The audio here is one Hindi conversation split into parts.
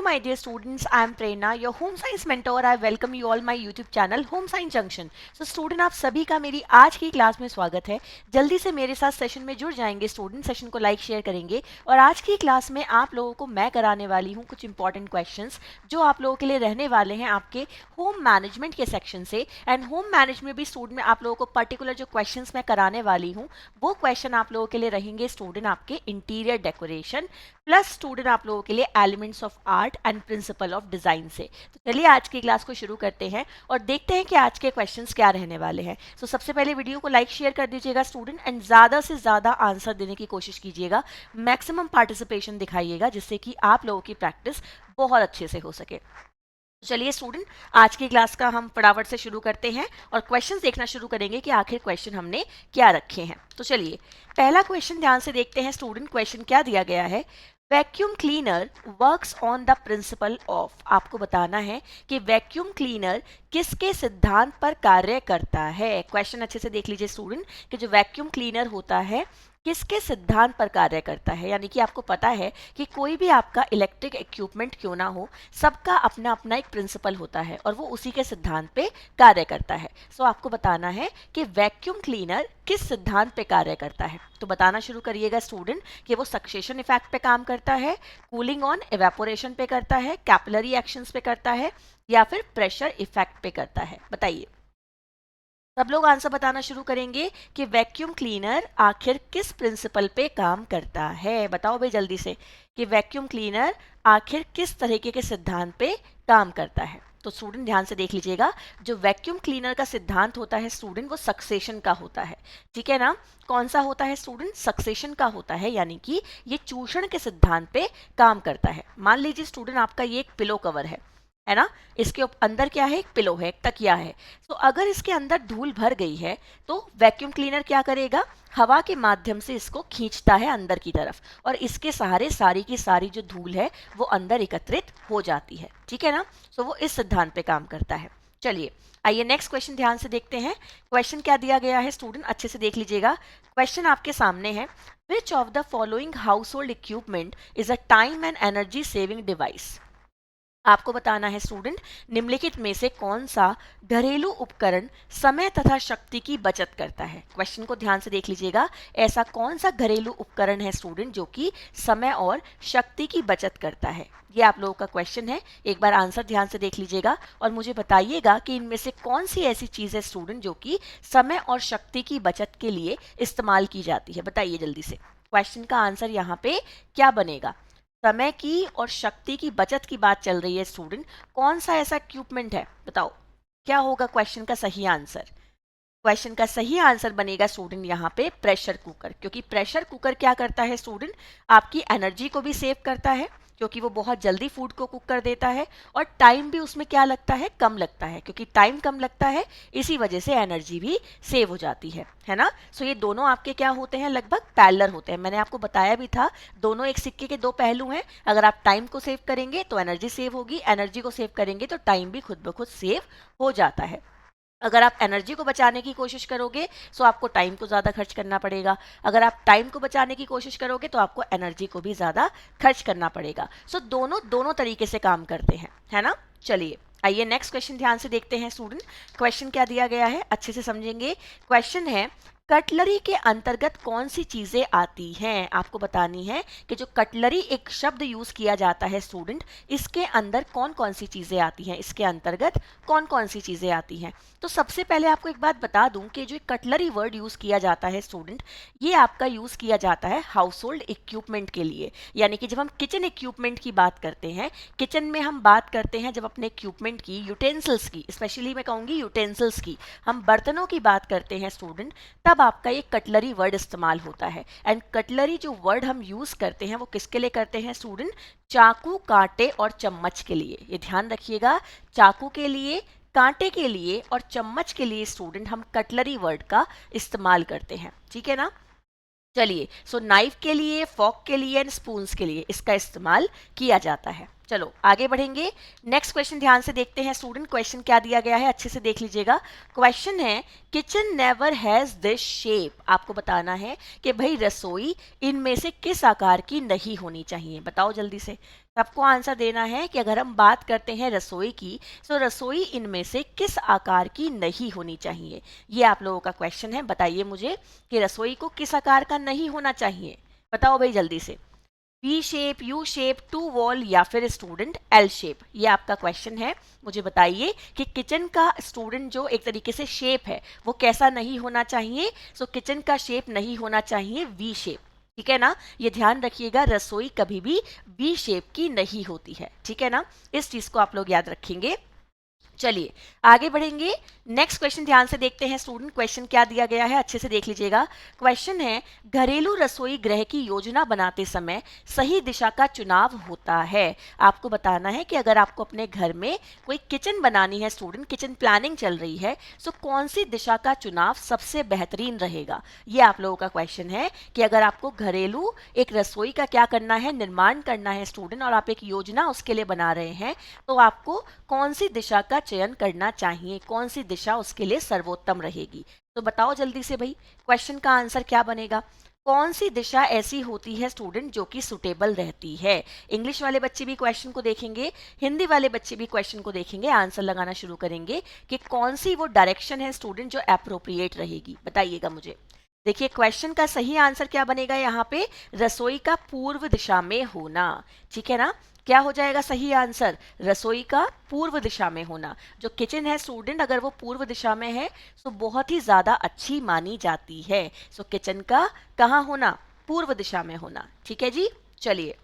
my dear students, I am Prerna, your home science mentor. I welcome you all my YouTube channel Home Science Junction. So student, आप सभी का मेरी आज की क्लास में स्वागत है। जल्दी से मेरे साथ सेशन में जुड़ जाएंगे स्टूडेंट, सेशन को लाइक शेयर करेंगे और आज की क्लास में आप लोगों को मैं कराने वाली हूँ कुछ इंपॉर्टेंट क्वेश्चंस जो आप लोगों के लिए रहने वाले हैं आपके होम मैनेजमेंट के सेक्शन से। एंड होम मैनेजमेंट भी स्टूडेंट में आप लोगों को पर्टिकुलर जो क्वेश्चंस मैं कराने वाली हूँ वो क्वेश्चन आप लोगों के लिए रहेंगे स्टूडेंट आपके इंटीरियर डेकोरेशन प्लस स्टूडेंट आप लोगों के लिए elements of art and principal of design से। तो चलिए आज की क्लास को शुरू करते हैं और देखते हैं कि आज के क्वेश्चंस क्या रहने वाले हैं। तो सबसे पहले वीडियो को लाइक शेयर कर दीजिएगा स्टूडेंट एंड ज़्यादा से ज़्यादा आंसर देने की कोशिश कीजिएगा, मैक्सिमम पार्टिसिपेशन दिखाइएगा जिससे कि आप लोगों की प्रैक्टिस बहुत अच्छे से हो सके। चलिए स्टूडेंट, आज की क्लास का हम फटाफट से शुरू करते हैं और क्वेश्चंस देखना शुरू करेंगे कि आखिर क्वेश्चन हमने क्या रखे हैं। तो चलिए पहला क्वेश्चन ध्यान से देखते हैं स्टूडेंट। क्वेश्चन क्या दिया गया है, vacuum cleaner works on the principle of. आपको बताना है कि वैक्यूम क्लीनर किसके सिद्धांत पर कार्य करता है। क्वेश्चन अच्छे से देख लीजिए स्टूडेंट कि जो वैक्यूम क्लीनर होता है किसके सिद्धांत पर कार्य करता है। यानी कि आपको पता है कि कोई भी आपका इलेक्ट्रिक इक्विपमेंट क्यों ना हो, सबका अपना अपना एक प्रिंसिपल होता है और वो उसी के सिद्धांत पे कार्य करता है। सो आपको बताना है कि वैक्यूम क्लीनर किस सिद्धांत पे कार्य करता है। तो बताना शुरू करिएगा स्टूडेंट कि वो सक्सेशन इफेक्ट पे काम करता है, कूलिंग ऑन इवेपोरेशन पे करता है, कैपिलरी एक्शंस पे करता है या फिर प्रेशर इफेक्ट पे करता है। बताइए, सब लोग आंसर बताना शुरू करेंगे कि वैक्यूम क्लीनर आखिर किस प्रिंसिपल पे काम करता है। बताओ भाई जल्दी से कि वैक्यूम क्लीनर आखिर किस तरीके के सिद्धांत पे काम करता है। तो स्टूडेंट ध्यान से देख लीजिएगा, जो वैक्यूम क्लीनर का सिद्धांत होता है स्टूडेंट वो सक्सेशन का होता है। ठीक है ना, कौन सा होता है स्टूडेंट, सक्सेशन का होता है, यानी कि ये चूषण के सिद्धांत पे काम करता है। मान लीजिए स्टूडेंट आपका ये एक पिलो कवर है ना, इसके अंदर क्या है, एक पिलो है, एक तकिया है। तो अगर इसके अंदर धूल भर गई है तो वैक्यूम क्लीनर क्या करेगा, हवा के माध्यम से इसको खींचता है अंदर की तरफ और इसके सहारे सारी की सारी जो धूल है वो अंदर एकत्रित हो जाती है। ठीक है ना, सो वो इस सिद्धांत पे काम करता है। चलिए आइए नेक्स्ट क्वेश्चन ध्यान से देखते हैं। क्वेश्चन क्या दिया गया है स्टूडेंट, अच्छे से देख लीजिएगा। क्वेश्चन आपके सामने है, विच of the following house hold equipment is a time and energy saving device. आपको बताना है स्टूडेंट निम्नलिखित में से कौन सा घरेलू उपकरण समय तथा शक्ति की बचत करता है। क्वेश्चन को ध्यान से देख लीजिएगा, ऐसा कौन सा घरेलू उपकरण है स्टूडेंट जो कि समय और शक्ति की बचत करता है। ये आप लोगों का क्वेश्चन है, एक बार आंसर ध्यान से देख लीजिएगा और मुझे बताइएगा कि इनमें से कौन सी ऐसी चीज है स्टूडेंट जो कि समय और शक्ति की बचत के लिए इस्तेमाल की जाती है। बताइए जल्दी से, क्वेश्चन का आंसर यहाँ पे क्या बनेगा। समय की और शक्ति की बचत की बात चल रही है स्टूडेंट, कौन सा ऐसा इक्विपमेंट है, बताओ क्या होगा क्वेश्चन का सही आंसर। क्वेश्चन का सही आंसर बनेगा स्टूडेंट यहाँ पे प्रेशर कुकर, क्योंकि प्रेशर कुकर क्या करता है स्टूडेंट, आपकी एनर्जी को भी सेव करता है क्योंकि वो बहुत जल्दी फूड को कुक कर देता है और टाइम भी उसमें क्या लगता है, कम लगता है, क्योंकि टाइम कम लगता है इसी वजह से एनर्जी भी सेव हो जाती है ना। सो ये दोनों आपके क्या होते हैं, लगभग पैरेलल होते हैं। मैंने आपको बताया भी था दोनों एक सिक्के के दो पहलू हैं। अगर आप टाइम को सेव करेंगे तो एनर्जी सेव होगी, एनर्जी को सेव करेंगे तो टाइम भी खुद ब खुद सेव हो जाता है। अगर आप एनर्जी को बचाने की कोशिश करोगे तो आपको टाइम को ज़्यादा खर्च करना पड़ेगा, अगर आप टाइम को बचाने की कोशिश करोगे तो आपको एनर्जी को भी ज़्यादा खर्च करना पड़ेगा। सो दोनों तरीके से काम करते हैं, है ना। चलिए आइए नेक्स्ट क्वेश्चन ध्यान से देखते हैं स्टूडेंट। क्वेश्चन क्या दिया गया है अच्छे से समझेंगे। क्वेश्चन है, कटलरी के अंतर्गत कौन सी चीजें आती हैं। आपको बतानी है कि जो कटलरी एक शब्द यूज किया जाता है स्टूडेंट, इसके अंदर कौन कौन सी चीजें आती हैं, इसके अंतर्गत कौन कौन सी चीजें आती हैं। तो सबसे पहले आपको एक बात बता दूं कि जो कटलरी वर्ड यूज किया जाता है स्टूडेंट, ये आपका यूज किया जाता है हाउस होल्ड इक्विपमेंट के लिए। यानी कि जब हम किचन इक्विपमेंट की बात करते हैं, किचन में हम बात करते हैं जब अपने इक्विपमेंट की, यूटेंसिल्स की, स्पेशली मैं कहूंगी यूटेंसिल्स की, हम बर्तनों की बात करते हैं स्टूडेंट, तब आपका ये कटलरी वर्ड इस्तेमाल होता है। एंड कटलरी जो वर्ड हम यूज करते हैं वो किसके लिए करते हैं स्टूडेंट, चाकू, कांटे और चम्मच के लिए। ये ध्यान रखिएगा, चाकू के लिए, कांटे के लिए और चम्मच के लिए स्टूडेंट हम कटलरी वर्ड का इस्तेमाल करते हैं। ठीक है ना। चलिए सो नाइफ के लिए, फॉक के लिए एंड स्पून्स के लिए इसका इस्तेमाल किया जाता है। चलो आगे बढ़ेंगे। नेक्स्ट क्वेश्चन ध्यान से देखते हैं स्टूडेंट, क्वेश्चन क्या दिया गया है अच्छे से देख लीजिएगा। क्वेश्चन है kitchen never has this shape. आपको बताना है कि भाई रसोई इनमें से किस आकार की नहीं होनी चाहिए। बताओ जल्दी से। आपको आंसर देना है कि अगर हम बात करते हैं रसोई की, तो रसोई इनमें से किस आकार की नहीं होनी चाहिए। ये आप लोगों का क्वेश्चन है। बताइए मुझे कि रसोई को किस आकार का नहीं होना चाहिए। बताओ भाई जल्दी से। V shape, U shape, two wall या फिर स्टूडेंट एल शेप। ये आपका क्वेश्चन है। मुझे बताइए कि किचन का स्टूडेंट जो एक तरीके से शेप है वो कैसा नहीं होना चाहिए। सो किचन का शेप नहीं होना चाहिए वी शेप। ठीक है ना, ये ध्यान रखिएगा, रसोई कभी भी वी शेप की नहीं होती है। ठीक है ना, इस चीज को आप लोग याद रखेंगे। चलिए आगे बढ़ेंगे। नेक्स्ट क्वेश्चन ध्यान से देखते हैं स्टूडेंट, क्वेश्चन क्या दिया गया है अच्छे से देख लीजिएगा। क्वेश्चन है घरेलू रसोई गृह की योजना बनाते समय सही दिशा का चुनाव होता है। आपको बताना है कि अगर आपको अपने घर में कोई किचन बनानी है स्टूडेंट, किचन प्लानिंग चल रही है, तो कौन सी दिशा का चुनाव सबसे बेहतरीन रहेगा। ये आप लोगों का क्वेश्चन है कि अगर आपको घरेलू एक रसोई का क्या करना है, निर्माण करना है स्टूडेंट, और आप एक योजना उसके लिए बना रहे हैं, तो आपको कौन सी दिशा का चयन करना चाहिए, कौन सी दिशा उसके लिए सर्वोत्तम रहेगी। तो बताओ जल्दी से भाई, क्वेश्चन का आंसर क्या बनेगा। कौन सी दिशा ऐसी होती है स्टूडेंट जो कि सुटेबल रहती है। इंग्लिश वाले बच्चे भी क्वेश्चन को देखेंगे, हिंदी वाले बच्चे भी क्वेश्चन को देखेंगे, आंसर लगाना शुरू करेंगे कि कौन सी वो डायरेक्शन है स्टूडेंट जो एप्रोप्रिएट रहेगी। बताइएगा मुझे। देखिए क्वेश्चन का सही आंसर क्या बनेगा यहाँ पे, रसोई का पूर्व दिशा में होना। ठीक है ना, क्या हो जाएगा सही आंसर, रसोई का पूर्व दिशा में होना। जो किचन है स्टूडेंट अगर वो पूर्व दिशा में है तो बहुत ही ज्यादा अच्छी मानी जाती है। सो किचन का कहाँ होना, पूर्व दिशा में होना। ठीक है जी, चलिए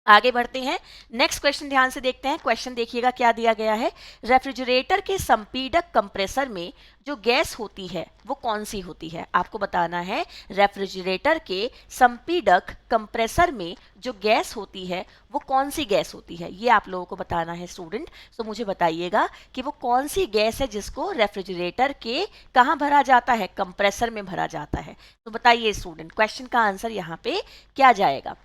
आगे बढ़ते हैं। नेक्स्ट क्वेश्चन ध्यान से देखते हैं। क्वेश्चन देखिएगा क्या दिया गया है। रेफ्रिजरेटर के संपीडक कंप्रेसर में जो गैस होती है वो कौन सी होती है। आपको बताना है रेफ्रिजरेटर के संपीडक कंप्रेसर में जो गैस होती है वो कौन सी गैस होती है। ये आप लोगों को बताना है स्टूडेंट। तो मुझे बताइएगा कि वो कौन सी गैस है जिसको रेफ्रिजरेटर के कहाँ भरा जाता है, कंप्रेसर में भरा जाता है। तो बताइए स्टूडेंट, क्वेश्चन का आंसर यहाँ पे क्या जाएगा।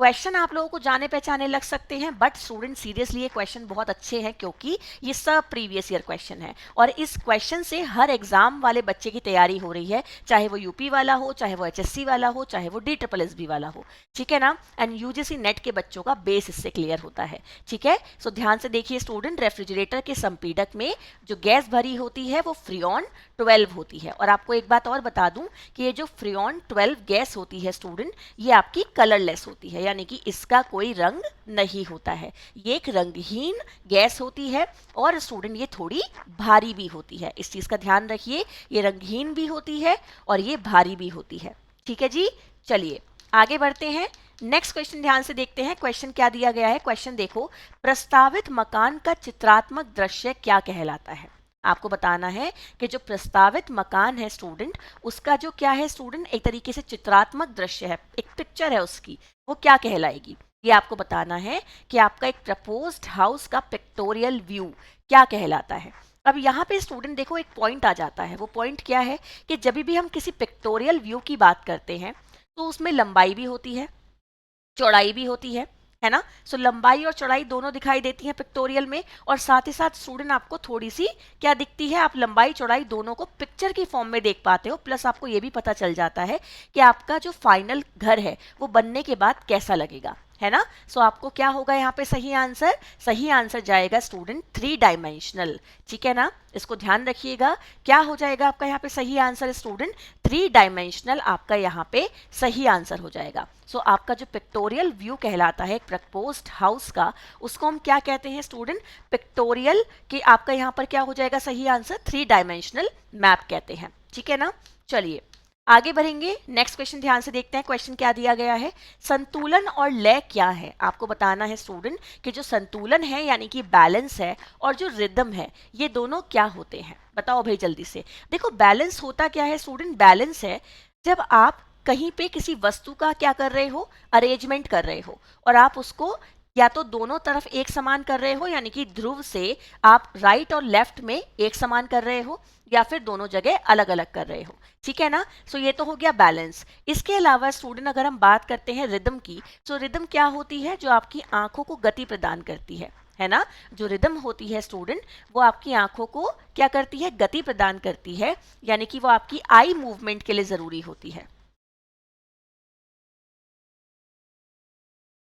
क्वेश्चन आप लोगों को जाने पहचाने लग सकते हैं, बट स्टूडेंट सीरियसली ये क्वेश्चन बहुत अच्छे हैं क्योंकि ये सब प्रीवियस ईयर क्वेश्चन है और इस क्वेश्चन से हर एग्जाम वाले बच्चे की तैयारी हो रही है, चाहे वो यूपी वाला हो, चाहे वो एचएससी वाला हो, चाहे वो DSSB वाला हो। ठीक है ना, एंड यूजीसी नेट के बच्चों का बेस इससे क्लियर होता है। ठीक है, सो ध्यान से देखिए स्टूडेंट, रेफ्रिजरेटर के संपीडक में जो गैस भरी होती है वो फ्रियॉन 12 होती है। और आपको एक बात और बता दूं कि ये जो फ्रियॉन 12 गैस होती है स्टूडेंट, ये आपकी कलरलेस होती है, यानी कि इसका कोई रंग नहीं होता है। ये एक रंगहीन गैस होती है और स्टूडेंट ये थोड़ी भारी भी होती है। इस चीज का ध्यान रखिए, ये रंगहीन भी होती है और ये भारी भी होती है। ठीक है जी, चलिए आगे बढ़ते हैं। नेक्स्ट क्वेश्चन ध्यान से देखते हैं। क्वेश्चन क्या दिया गया है, क्वेश्चन देखो, प्रस्तावित मकान का चित्रात्मक दृश्य क्या कहलाता है। आपको बताना है कि जो प्रस्तावित मकान है स्टूडेंट, उसका जो क्या है स्टूडेंट, एक तरीके से चित्रात्मक दृश्य है, एक पिक्चर है उसकी, वो क्या कहलाएगी। ये आपको बताना है कि आपका एक प्रपोज्ड हाउस का पिक्टोरियल व्यू क्या कहलाता है। अब यहाँ पे स्टूडेंट देखो एक पॉइंट आ जाता है। वो पॉइंट क्या है कि जब भी हम किसी पिक्टोरियल व्यू की बात करते हैं तो उसमें लंबाई भी होती है, चौड़ाई भी होती है ना। सो लंबाई और चौड़ाई दोनों दिखाई देती है पिक्टोरियल में, और साथ ही साथ स्टूडेंट आपको थोड़ी सी क्या दिखती है, आप लंबाई चौड़ाई दोनों को पिक्चर की फॉर्म में देख पाते हो। प्लस आपको ये भी पता चल जाता है कि आपका जो फाइनल घर है वो बनने के बाद कैसा लगेगा, है ना। सो आपको क्या होगा यहाँ पे सही आंसर, सही आंसर जाएगा स्टूडेंट 3 डायमेंशनल। ठीक है ना, इसको ध्यान रखिएगा। क्या हो जाएगा आपका यहाँ पे सही आंसर स्टूडेंट, 3 डायमेंशनल आपका यहाँ पे सही आंसर हो जाएगा। सो आपका जो पिक्टोरियल व्यू कहलाता है प्रपोज्ड हाउस का, उसको हम क्या कहते हैं स्टूडेंट, पिक्टोरियल, कि आपका यहाँ पर क्या हो जाएगा सही आंसर, 3 डायमेंशनल मैप कहते हैं। ठीक है ना, चलिए आगे बढ़ेंगे। नेक्स्ट क्वेश्चन ध्यान से देखते हैं। क्वेश्चन क्या दिया गया है, संतुलन और लय क्या है। आपको बताना है स्टूडेंट कि जो संतुलन है यानी कि बैलेंस है, और जो रिदम है, ये दोनों क्या होते हैं। बताओ भाई जल्दी से। देखो बैलेंस होता क्या है स्टूडेंट, बैलेंस है जब आप कहीं पे किसी वस्तु का क्या कर रहे हो, अरेंजमेंट कर रहे हो, और आप उसको या तो दोनों तरफ एक समान कर रहे हो, यानी कि ध्रुव से आप राइट और लेफ्ट में एक समान कर रहे हो, या फिर दोनों जगह अलग अलग कर रहे हो, ठीक है ना। सो ये तो हो गया बैलेंस। इसके अलावा स्टूडेंट अगर हम बात करते हैं रिदम की, तो रिदम क्या होती है, जो आपकी आंखों को गति प्रदान करती है ना। जो रिदम होती है स्टूडेंट, वो आपकी आंखों को क्या करती है, गति प्रदान करती है, यानी कि वो आपकी आई मूवमेंट के लिए जरूरी होती है।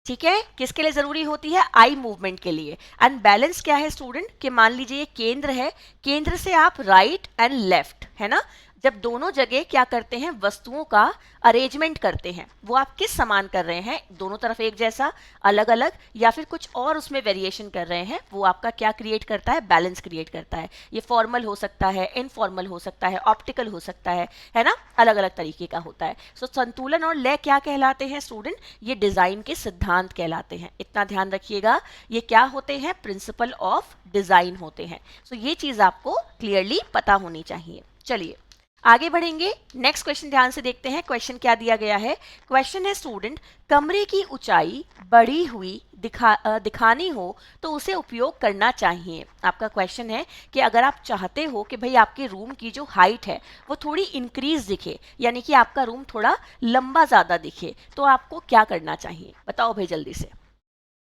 ठीक है, किसके लिए जरूरी होती है, आई मूवमेंट के लिए। एंड बैलेंस क्या है स्टूडेंट, कि मान लीजिए ये केंद्र है, केंद्र से आप राइट एंड लेफ्ट, है ना, जब दोनों जगह क्या करते हैं, वस्तुओं का अरेंजमेंट करते हैं, वो आप किस समान कर रहे हैं, दोनों तरफ एक जैसा, अलग अलग, या फिर कुछ और उसमें वेरिएशन कर रहे हैं, वो आपका क्या क्रिएट करता है, बैलेंस क्रिएट करता है। ये फॉर्मल हो सकता है, इनफॉर्मल हो सकता है, ऑप्टिकल हो सकता है ना, अलग अलग तरीके का होता है। सो संतुलन और लय क्या कहलाते हैं स्टूडेंट, ये डिजाइन के सिद्धांत कहलाते हैं। इतना ध्यान रखिएगा, ये क्या होते हैं, प्रिंसिपल ऑफ डिजाइन होते हैं। सो ये चीज आपको क्लियरली पता होनी चाहिए। चलिए आगे बढ़ेंगे, नेक्स्ट क्वेश्चन ध्यान से देखते हैं। क्वेश्चन क्या दिया गया है, क्वेश्चन है स्टूडेंट, कमरे की ऊंचाई बढ़ी हुई दिखानी हो तो उसे उपयोग करना चाहिए। आपका क्वेश्चन है कि अगर आप चाहते हो कि भाई आपके रूम की जो हाइट है वो थोड़ी इंक्रीज दिखे, यानी कि आपका रूम थोड़ा लंबा ज्यादा दिखे, तो आपको क्या करना चाहिए, बताओ भाई जल्दी से।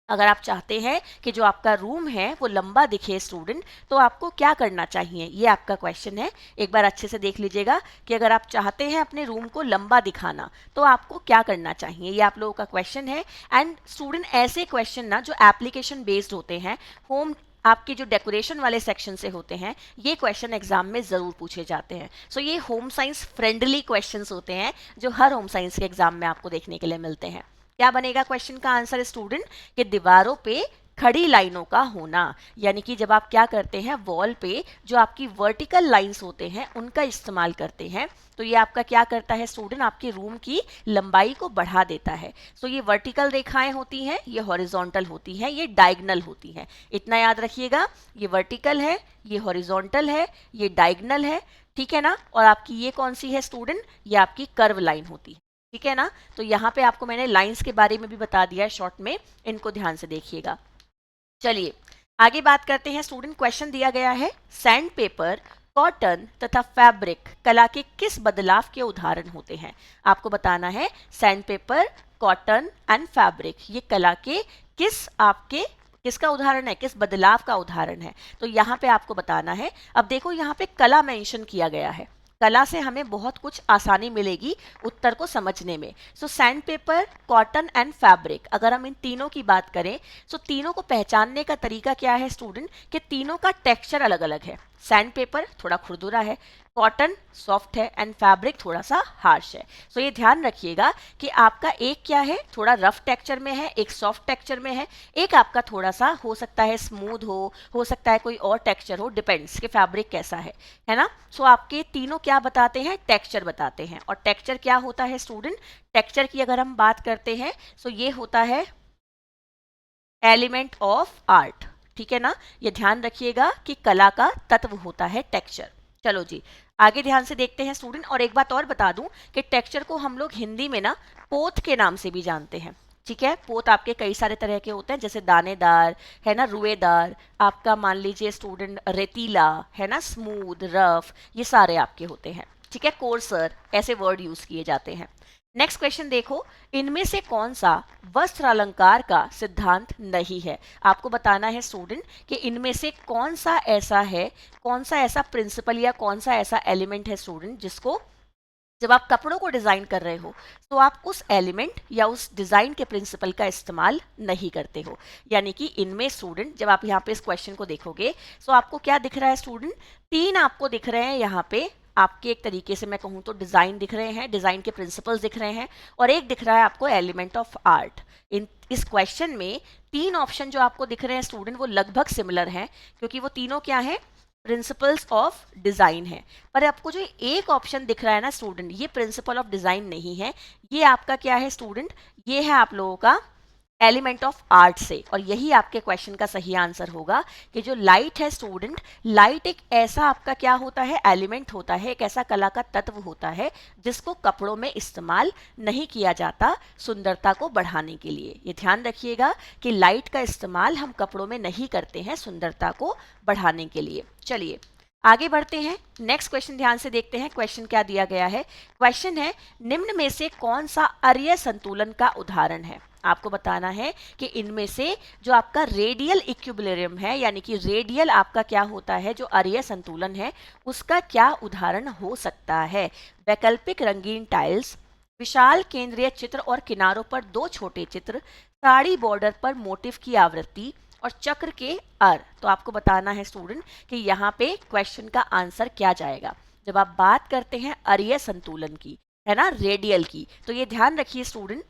अगर आप चाहते हैं कि जो आपका रूम है वो लंबा दिखे स्टूडेंट, तो आपको क्या करना चाहिए, ये आपका क्वेश्चन है। एक बार अच्छे से देख लीजिएगा कि अगर आप चाहते हैं अपने रूम को लंबा दिखाना, तो आपको क्या करना चाहिए, ये आप लोगों का क्वेश्चन है। एंड स्टूडेंट ऐसे क्वेश्चन ना जो एप्लीकेशन बेस्ड होते हैं, होम आपके जो डेकोरेशन वाले सेक्शन से होते हैं, ये क्वेश्चन एग्जाम में जरूर पूछे जाते हैं। सो ये होम साइंस फ्रेंडली क्वेश्चंस होते हैं, जो हर होम साइंस के एग्जाम में आपको देखने के लिए मिलते हैं। क्या बनेगा क्वेश्चन का आंसर स्टूडेंट, कि दीवारों पे खड़ी लाइनों का होना, यानी कि जब आप क्या करते हैं, वॉल पे जो आपकी वर्टिकल लाइंस होते हैं उनका इस्तेमाल करते हैं, तो ये आपका क्या करता है स्टूडेंट, आपके रूम की लंबाई को बढ़ा देता है। सो ये वर्टिकल रेखाएं होती हैं, ये हॉरिजॉन्टल होती हैं, ये डायगनल होती हैं। इतना याद रखिएगा, ये वर्टिकल है, ये हॉरिजॉन्टल है, ये डायगनल है, ठीक है ना। और आपकी ये कौन सी है स्टूडेंट, ये आपकी कर्व लाइन होती है, ठीक है ना। तो यहाँ पे आपको मैंने लाइंस के बारे में भी बता दिया है शॉर्ट में, इनको ध्यान से देखिएगा। चलिए आगे बात करते हैं स्टूडेंट। क्वेश्चन दिया गया है, सैंड पेपर, कॉटन तथा फैब्रिक कला के किस बदलाव के उदाहरण होते हैं। आपको बताना है sand paper, cotton and fabric, ये कला के किसका उदाहरण है, किस बदलाव का उदाहरण है। तो यहाँ पे आपको बताना है। अब देखो यहाँ पे कला मेंशन किया गया है, कला से हमें बहुत कुछ आसानी मिलेगी उत्तर को समझने में। So sandpaper, cotton and fabric, अगर हम इन तीनों की बात करें, तो तीनों को पहचानने का तरीका क्या है स्टूडेंट, कि तीनों का टेक्सचर अलग अलग है। सैंड पेपर थोड़ा खुरदुरा है, कॉटन सॉफ्ट है, एंड फैब्रिक थोड़ा सा हार्श है। सो ये ध्यान रखिएगा कि आपका एक क्या है, थोड़ा रफ टेक्सचर में है, एक सॉफ्ट टेक्सचर में है, एक आपका थोड़ा सा हो सकता है स्मूथ हो सकता है कोई और टेक्सचर हो, डिपेंड्स कि फैब्रिक कैसा है ना। सो आपके तीनों क्या बताते हैं, टेक्सचर बताते हैं। और टेक्सचर क्या होता है स्टूडेंट, टेक्सचर की अगर हम बात करते हैं, सो ये होता है एलिमेंट ऑफ आर्ट, ठीक है ना। ये ध्यान रखिएगा कि कला का तत्व होता है टेक्सचर। चलो जी आगे ध्यान से देखते हैं स्टूडेंट। और एक बात और बता दूं कि टेक्सचर को हम लोग हिंदी में ना पोत के नाम से भी जानते हैं, ठीक है। पोत आपके कई सारे तरह के होते हैं, जैसे दानेदार है ना, रुएदार, आपका मान लीजिए स्टूडेंट रेतीला है ना, स्मूथ, रफ, ये सारे आपके होते हैं, ठीक है। कोर्सर, ऐसे वर्ड यूज किए जाते हैं। नेक्स्ट क्वेश्चन देखो, इनमें से कौन सा वस्त्र अलंकार का सिद्धांत नहीं है। आपको बताना है स्टूडेंट कि इनमें से कौन सा ऐसा प्रिंसिपल या कौन सा ऐसा एलिमेंट है स्टूडेंट, जिसको जब आप कपड़ों को डिजाइन कर रहे हो तो आप उस एलिमेंट या उस डिजाइन के प्रिंसिपल का इस्तेमाल नहीं करते हो। यानी कि इनमें स्टूडेंट, जब आप यहाँ पे इस क्वेश्चन को देखोगे, तो आपको क्या दिख रहा है स्टूडेंट, तीन आपको दिख रहे हैं यहाँ पे, आपके एक तरीके से मैं कहूँ तो डिजाइन दिख रहे हैं, डिजाइन के प्रिंसिपल्स दिख रहे हैं, और एक दिख रहा है आपको एलिमेंट ऑफ आर्ट। इस क्वेश्चन में तीन ऑप्शन जो आपको दिख रहे हैं स्टूडेंट, वो लगभग सिमिलर हैं, क्योंकि वो तीनों क्या है, प्रिंसिपल्स ऑफ डिजाइन है। पर आपको जो एक ऑप्शन दिख रहा है ना स्टूडेंट, ये प्रिंसिपल ऑफ डिजाइन नहीं है, ये आपका क्या है स्टूडेंट, ये है आप लोगों का एलिमेंट ऑफ आर्ट से। और यही आपके क्वेश्चन का सही आंसर होगा कि जो लाइट है स्टूडेंट, लाइट एक ऐसा आपका क्या होता है, एलिमेंट होता है, एक ऐसा कला का तत्व होता है जिसको कपड़ों में इस्तेमाल नहीं किया जाता सुंदरता को बढ़ाने के लिए। ये ध्यान रखिएगा कि लाइट का इस्तेमाल हम कपड़ों में नहीं करते हैं सुंदरता को बढ़ाने के लिए। चलिए आगे बढ़ते हैं, नेक्स्ट क्वेश्चन ध्यान से देखते हैं। क्वेश्चन क्या दिया गया है? क्वेश्चन है, निम्न में से कौन सा अरीय संतुलन का उदाहरण है? आपको बताना है कि इनमें से जो आपका रेडियल इक्विलिब्रियम है, यानी कि रेडियल आपका क्या होता है, जो अरीय संतुलन है, उसका क्या उदाहरण हो सकता है? वैकल्पिक रंगीन टाइल्स, विशाल केंद्रीय चित्र और किनारों पर दो छोटे चित्र, साड़ी बॉर्डर पर मोटिफ की आवृत्ति और चक्र के अर। तो आपको बताना है स्टूडेंट कि यहाँ पे क्वेश्चन का आंसर क्या जाएगा। जब आप बात करते हैं अरीय संतुलन की, है ना, रेडियल की, तो ये ध्यान रखिए स्टूडेंट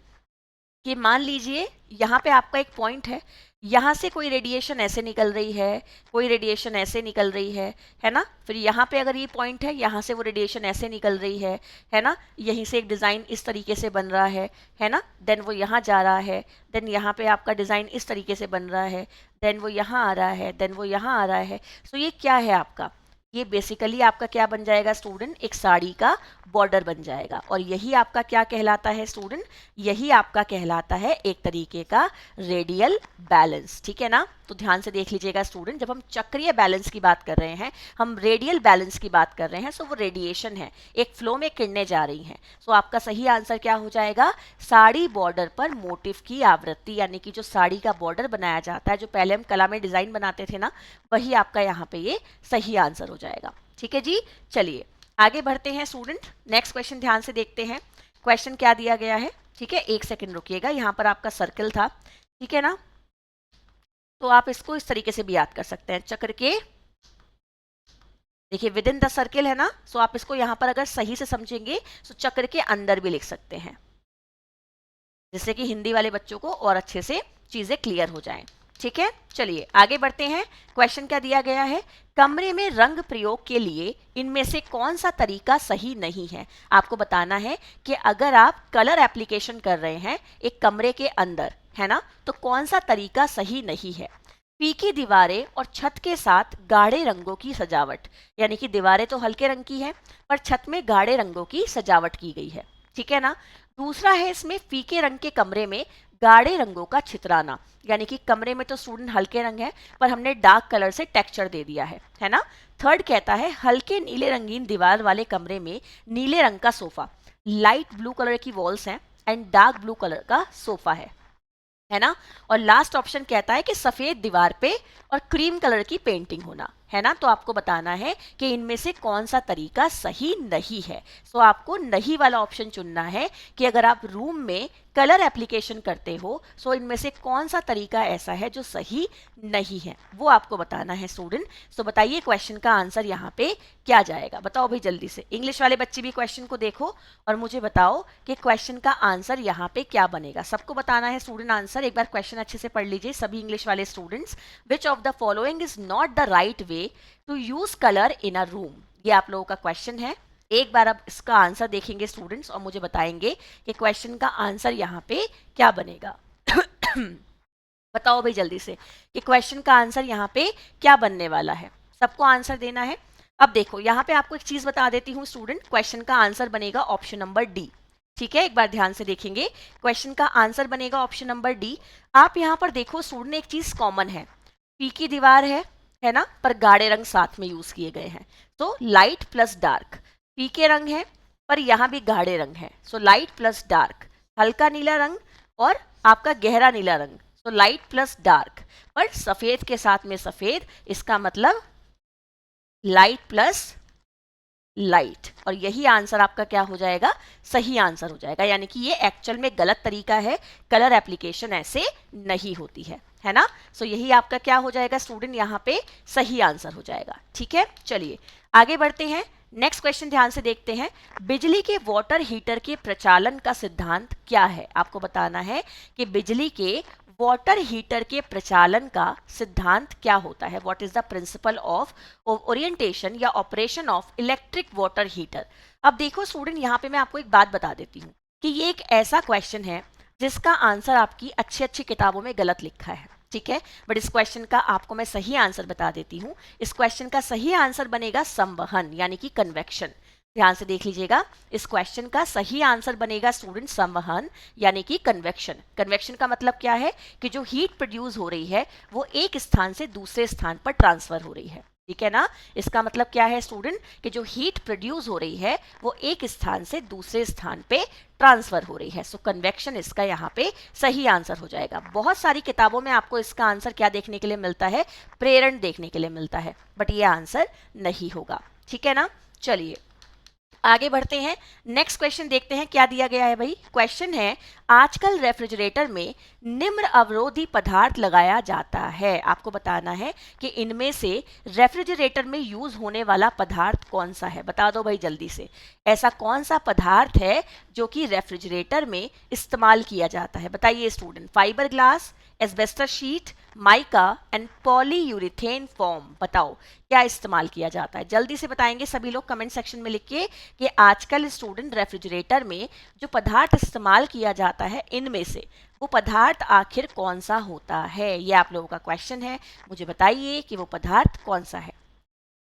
कि मान लीजिए यहाँ पे आपका एक पॉइंट है, यहाँ से कोई रेडिएशन ऐसे निकल रही है, कोई रेडिएशन ऐसे निकल रही है ना, फिर यहाँ पे अगर ये पॉइंट है, यहाँ से वो रेडिएशन ऐसे निकल रही है ना, यहीं से एक डिज़ाइन इस तरीके से बन रहा है ना, देन वो यहाँ जा रहा है, देन यहाँ पे आपका डिज़ाइन इस तरीके से बन रहा है, देन वो यहाँ आ रहा है, देन वो यहाँ आ रहा है। सो ये क्या है आपका? ये बेसिकली आपका क्या बन जाएगा स्टूडेंट? एक साड़ी का बॉर्डर बन जाएगा। और यही आपका क्या कहलाता है स्टूडेंट? यही आपका कहलाता है एक तरीके का रेडियल बैलेंस। ठीक है ना? तो ध्यान से देख लीजिएगा स्टूडेंट, जब हम चक्रीय बैलेंस की बात कर रहे हैं, हम रेडियल बैलेंस की बात कर रहे हैं, सो वो रेडिएशन है, एक फ्लो में किरणें जा रही हैं। सो आपका सही आंसर क्या हो जाएगा? साड़ी बॉर्डर पर मोटिफ की आवृत्ति, यानी कि जो साड़ी का बॉर्डर बनाया जाता है, जो पहले हम कला में डिजाइन बनाते थे ना, वही आपका यहाँ पे ये सही आंसर हो जाएगा। ठीक है जी, चलिए आगे बढ़ते हैं स्टूडेंट। नेक्स्ट क्वेश्चन ध्यान से देखते हैं। क्वेश्चन क्या दिया गया है? ठीक है, एक सेकंड रुकिएगा। यहाँ पर आपका सर्कल था, ठीक है ना, तो आप इसको इस तरीके से भी याद कर सकते हैं। चक्र के, देखिए विद इन द सर्किल है ना, सो आप इसको यहाँ पर अगर सही से समझेंगे तो चक्र के अंदर भी लिख सकते हैं, जिससे कि हिंदी वाले बच्चों को और अच्छे से चीजें क्लियर हो जाएं। ठीक है, चलिए आगे बढ़ते हैं। क्वेश्चन क्या दिया गया है? कमरे में रंग प्रयोग के लिए इनमें से कौन सा तरीका सही नहीं है? आपको बताना है कि अगर आप कलर एप्लीकेशन कर रहे हैं एक कमरे के अंदर, है ना, तो कौन सा तरीका सही नहीं है? फीकी दीवारें और छत के साथ गाढ़े रंगों की सजावट, यानी कि दीवारें तो हल्के रंग की है पर छत में गाढ़े रंगों की सजावट की गई है। ठीक है ना? दूसरा है इसमें फीके रंग के कमरे में गाढ़े रंगों का छितराना, यानी कि कमरे में तो स्टूडेंट हल्के रंग है पर हमने डार्क कलर से टेक्सचर दे दिया है ना। थर्ड कहता है हल्के नीले रंगीन दीवार वाले कमरे में नीले रंग का सोफा, लाइट ब्लू कलर की वॉल्स हैं एंड डार्क ब्लू कलर का सोफा है ना। और लास्ट ऑप्शन कहता है कि सफेद दीवार पे और क्रीम कलर की पेंटिंग होना, है ना। तो आपको बताना है कि इनमें से कौन सा तरीका सही नहीं है। सो आपको नहीं वाला ऑप्शन चुनना है कि अगर आप रूम में कलर एप्लीकेशन करते हो, सो इनमें से कौन सा तरीका ऐसा है जो सही नहीं है, वो आपको बताना है स्टूडेंट। सो बताइए क्वेश्चन का आंसर यहाँ पे क्या जाएगा? बताओ भाई जल्दी से। इंग्लिश वाले बच्चे भी क्वेश्चन को देखो और मुझे बताओ कि क्वेश्चन का आंसर यहाँ पे क्या बनेगा। सबको बताना है स्टूडेंट आंसर। एक बार क्वेश्चन अच्छे से पढ़ लीजिए सभी इंग्लिश वाले students. Which of the following is not the right way to use colour in a room? ये आप लोगों का क्वेश्चन है। एक बार अब इसका आंसर देखेंगे स्टूडेंट्स और मुझे बताएंगे कि क्वेश्चन का आंसर यहाँ पे क्या बनेगा। बताओ भाई जल्दी से कि क्वेश्चन का आंसर यहाँ पे क्या बनने वाला है। सबको आंसर देना है। अब देखो यहाँ पे आपको एक चीज बता देती हूँ स्टूडेंट, क्वेश्चन का आंसर बनेगा ऑप्शन नंबर डी। ठीक है, एक बार ध्यान से देखेंगे, क्वेश्चन का आंसर बनेगा ऑप्शन नंबर डी। आप यहाँ पर देखो स्टूडेंट, एक चीज कॉमन है, फीकी दीवार है ना, पर गाढ़े रंग साथ में यूज किए गए हैं। तो लाइट प्लस डार्क, फीके रंग है पर यहाँ भी गाढ़े रंग है, सो लाइट प्लस डार्क। हल्का नीला रंग और आपका गहरा नीला रंग, सो लाइट प्लस डार्क। पर सफेद के साथ में सफेद, इसका मतलब लाइट प्लस लाइट। और यही आंसर आपका क्या हो जाएगा? सही आंसर हो जाएगा। यानी कि ये एक्चुअल में गलत तरीका है, कलर एप्लीकेशन ऐसे नहीं होती है ना। सो यही आपका क्या हो जाएगा स्टूडेंट? यहाँ पे सही आंसर हो जाएगा। ठीक है, चलिए आगे बढ़ते हैं। नेक्स्ट क्वेश्चन ध्यान से देखते हैं। बिजली के वाटर हीटर के प्रचालन का सिद्धांत क्या है? आपको बताना है कि बिजली के वाटर हीटर के प्रचालन का सिद्धांत क्या होता है। What is the principle of orientation या operation of electric water heater? अब देखो स्टूडेंट, यहाँ पे मैं आपको एक बात बता देती हूँ कि ये एक ऐसा क्वेश्चन है जिसका आंसर आपकी अच्छी अच्छी किताबों में गलत लिखा है। ठीक है, बट इस क्वेश्चन का आपको मैं सही आंसर बता देती हूँ। इस क्वेश्चन का सही आंसर बनेगा संवहन, यानी कि कन्वेक्शन। ध्यान से देख लीजिएगा, इस क्वेश्चन का सही आंसर बनेगा स्टूडेंट संवहन, यानी कि कन्वेक्शन। कन्वेक्शन का मतलब क्या है कि जो हीट प्रोड्यूस हो रही है वो एक स्थान से दूसरे स्थान पर ट्रांसफर हो रही है। ठीक है ना। इसका मतलब क्या है स्टूडेंट कि जो हीट प्रोड्यूस हो रही है वो एक स्थान से दूसरे स्थान पे ट्रांसफर हो रही है। सो कन्वेक्शन इसका यहाँ पे सही आंसर हो जाएगा। बहुत सारी किताबों में आपको इसका आंसर क्या देखने के लिए मिलता है, प्रेरण देखने के लिए मिलता है, बट ये आंसर नहीं होगा। ठीक है ना। चलिए आगे बढ़ते हैं, नेक्स्ट क्वेश्चन देखते हैं क्या दिया गया है भाई। क्वेश्चन है, आजकल रेफ्रिजरेटर में निम्न अवरोधी पदार्थ लगाया जाता है। आपको बताना है कि इनमें से रेफ्रिजरेटर में यूज होने वाला पदार्थ कौन सा है। बता दो भाई जल्दी से, ऐसा कौन सा पदार्थ है जो कि रेफ्रिजरेटर में इस्तेमाल किया जाता है। बताइए student, fibre glass, asbestos sheet, mica and polyurethane foam. बताओ क्या इस्तेमाल किया जाता है, जल्दी से बताएंगे सभी लोग कमेंट सेक्शन में लिख के कि आजकल स्टूडेंट रेफ्रिजरेटर में जो पदार्थ इस्तेमाल किया जाता है इनमें से वो पदार्थ आखिर कौन सा होता है। ये आप लोगों का क्वेश्चन है, मुझे बताइए कि वो पदार्थ कौन सा है।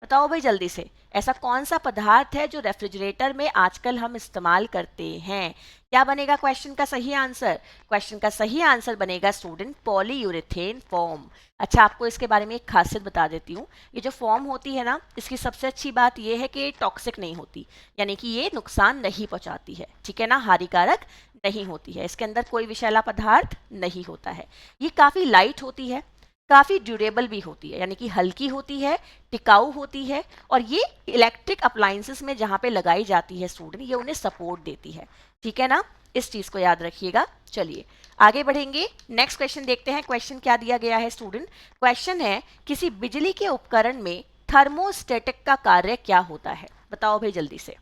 बताओ भाई जल्दी से, ऐसा कौन सा पदार्थ है जो रेफ्रिजरेटर में आजकल हम इस्तेमाल करते हैं। क्या बनेगा क्वेश्चन का सही आंसर। क्वेश्चन का सही आंसर बनेगा स्टूडेंट पॉलीयूरेथेन फोम। अच्छा, आपको इसके बारे में एक खासियत बता देती हूँ। ये जो फोम होती है ना, इसकी सबसे अच्छी बात ये है कि ये टॉक्सिक नहीं होती, यानी कि ये नुकसान नहीं पहुंचाती है। ठीक है ना, हानिकारक नहीं होती है, इसके अंदर कोई विषैला पदार्थ नहीं होता है। ये काफ़ी लाइट होती है, काफ़ी ड्यूरेबल भी होती है, यानी कि हल्की होती है, टिकाऊ होती है, और ये इलेक्ट्रिक अप्लायंसेस में जहाँ पे लगाई जाती है स्टूडेंट, ये उन्हें सपोर्ट देती है। ठीक है ना, इस चीज़ को याद रखिएगा। चलिए आगे बढ़ेंगे, नेक्स्ट क्वेश्चन देखते हैं। क्वेश्चन क्या दिया गया है स्टूडेंट। क्वेश्चन है, किसी बिजली के उपकरण में थर्मोस्टेटिक का कार्य क्या होता है। बताओ भाई जल्दी से।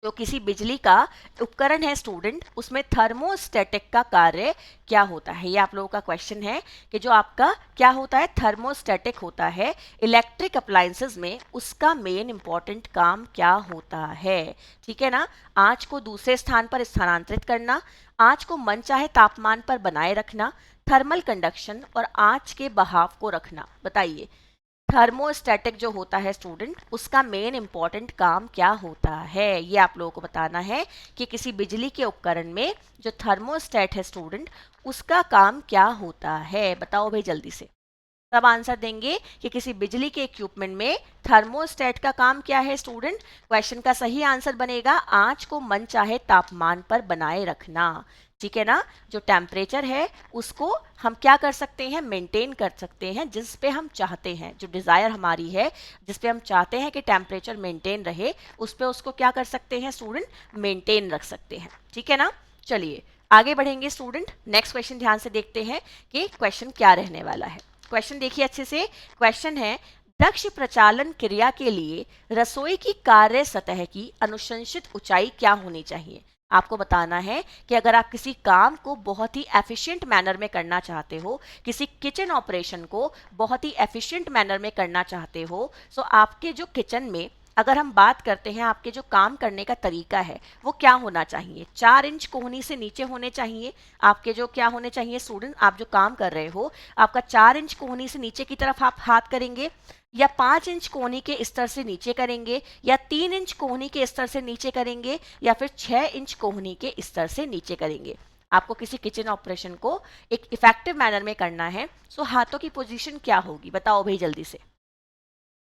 जो किसी बिजली का उपकरण है स्टूडेंट, उसमें थर्मोस्टेटिक का कार्य क्या होता है। ये आप लोगों का क्वेश्चन है कि जो आपका क्या होता है, थर्मोस्टेटिक होता है इलेक्ट्रिक अप्लायंसेस में, उसका मेन इंपॉर्टेंट काम क्या होता है। ठीक है ना, आंच को दूसरे स्थान पर स्थानांतरित करना, आंच को मनचाहे तापमान पर बनाए रखना, थर्मल कंडक्शन और आंच के बहाव को रखना। बताइए थर्मोस्टैटिक जो होता है स्टूडेंट, उसका मेन इंपॉर्टेंट काम क्या होता है। ये आप लोगों को बताना है कि किसी बिजली के उपकरण में जो थर्मोस्टेट है स्टूडेंट, उसका काम क्या होता है। बताओ भाई जल्दी से, सब आंसर देंगे कि किसी बिजली के इक्विपमेंट में थर्मोस्टेट का काम क्या है स्टूडेंट। क्वेश्चन का सही आंसर बनेगा आंच को मनचाहे तापमान पर बनाए रखना। ठीक है ना, जो टेम्परेचर है उसको हम क्या कर सकते हैं, मेंटेन कर सकते हैं, जिस पे हम चाहते हैं, जो डिज़ायर हमारी है, जिस पे हम चाहते हैं कि टेम्परेचर मेंटेन रहे, उस पे उसको क्या कर सकते हैं स्टूडेंट, मेंटेन रख सकते हैं। ठीक है ना। चलिए आगे बढ़ेंगे स्टूडेंट, नेक्स्ट क्वेश्चन ध्यान से देखते हैं कि क्वेश्चन क्या रहने वाला है। क्वेश्चन देखिए अच्छे से। क्वेश्चन है, दक्ष प्रचालन क्रिया के लिए रसोई की कार्य सतह की अनुशंसित ऊंचाई क्या होनी चाहिए। आपको बताना है कि अगर आप किसी काम को बहुत ही एफिशिएंट मैनर में करना चाहते हो, किसी किचन ऑपरेशन को बहुत ही एफिशिएंट मैनर में करना चाहते हो, तो आपके जो किचन में अगर हम बात करते हैं, आपके जो काम करने का तरीका है वो क्या होना चाहिए। 4 इंच कोहनी से नीचे होने चाहिए आपके, जो क्या होने चाहिए स्टूडेंट, आप जो काम कर रहे हो आपका 4 इंच कोहनी से नीचे की तरफ आप हाथ करेंगे, या 5 इंच कोहनी के स्तर से नीचे करेंगे, या 3 इंच कोहनी के स्तर से नीचे करेंगे, या फिर 6 इंच कोहनी के स्तर से नीचे करेंगे। आपको किसी किचन ऑपरेशन को एक इफेक्टिव मैनर में करना है, सो हाथों की पोजीशन क्या होगी। बताओ भाई जल्दी से,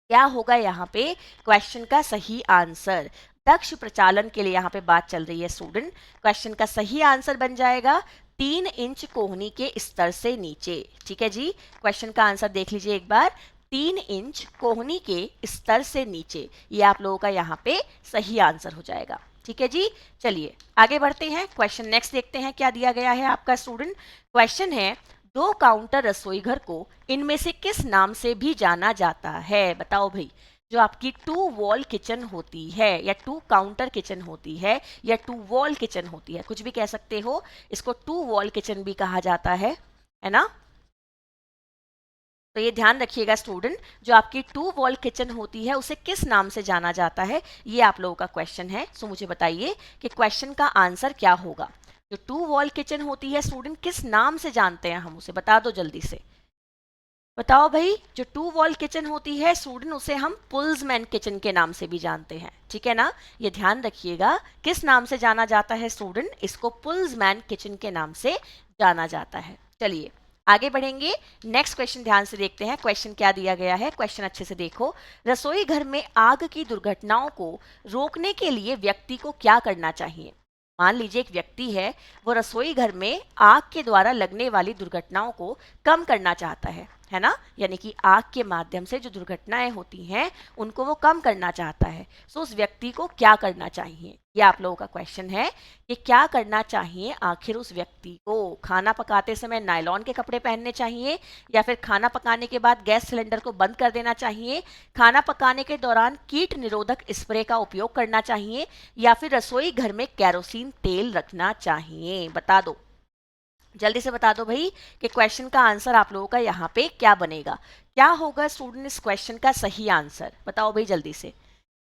क्या होगा यहाँ पे क्वेश्चन का सही आंसर। दक्ष प्रचालन के लिए यहाँ पे बात चल रही है स्टूडेंट, क्वेश्चन का सही आंसर बन जाएगा 3 इंच कोहनी के स्तर से नीचे। ठीक है जी, क्वेश्चन का आंसर देख लीजिए एक बार, 3 इंच कोहनी के स्तर से नीचे, ये आप लोगों का यहाँ पे सही आंसर हो जाएगा। ठीक है जी, चलिए आगे बढ़ते हैं, क्वेश्चन नेक्स्ट देखते हैं क्या दिया गया है आपका स्टूडेंट। क्वेश्चन है, 2 काउंटर रसोई घर को इनमें से किस नाम से भी जाना जाता है। बताओ भाई, जो आपकी 2 वॉल किचन होती है, या 2 काउंटर किचन होती है, या 2 वॉल किचन होती है, कुछ भी कह सकते हो, इसको 2 वॉल किचन भी कहा जाता है ना। तो ये ध्यान रखिएगा स्टूडेंट, जो आपकी 2 वॉल किचन होती है उसे किस नाम से जाना जाता है, ये आप लोगों का क्वेश्चन है। सो मुझे बताइए कि क्वेश्चन का आंसर क्या होगा। जो 2 वॉल किचन होती है स्टूडेंट, किस नाम से जानते हैं हम उसे, बता दो जल्दी से। बताओ भाई, जो 2 वॉल किचन होती है स्टूडेंट, उसे हम पुल्समैन किचन के नाम से भी जानते हैं। ठीक है ना, ये ध्यान रखिएगा, किस नाम से जाना जाता है स्टूडेंट, इसको पुल्समैन किचन के नाम से जाना जाता है। चलिए आगे बढ़ेंगे, नेक्स्ट क्वेश्चन ध्यान से देखते हैं। क्वेश्चन क्या दिया गया है, क्वेश्चन अच्छे से देखो। रसोई घर में आग की दुर्घटनाओं को रोकने के लिए व्यक्ति को क्या करना चाहिए? मान लीजिए एक व्यक्ति है, वो रसोई घर में आग के द्वारा लगने वाली दुर्घटनाओं को कम करना चाहता है ना, यानी कि आग के माध्यम से जो दुर्घटनाएं होती हैं उनको वो कम करना चाहता है। सो उस व्यक्ति को क्या करना चाहिए, ये आप लोगों का क्वेश्चन है कि क्या करना चाहिए आखिर उस व्यक्ति को। खाना पकाते समय नायलॉन के कपड़े पहनने चाहिए, या फिर खाना पकाने के बाद गैस सिलेंडर को बंद कर देना चाहिए, खाना पकाने के दौरान कीट निरोधक स्प्रे का उपयोग करना चाहिए, या फिर रसोई घर में केरोसिन तेल रखना चाहिए? बता दो, जल्दी से बता दो भाई कि क्वेश्चन का आंसर आप लोगों का यहाँ पे क्या बनेगा। क्या होगा स्टूडेंट इस क्वेश्चन का सही आंसर? बताओ भाई जल्दी से।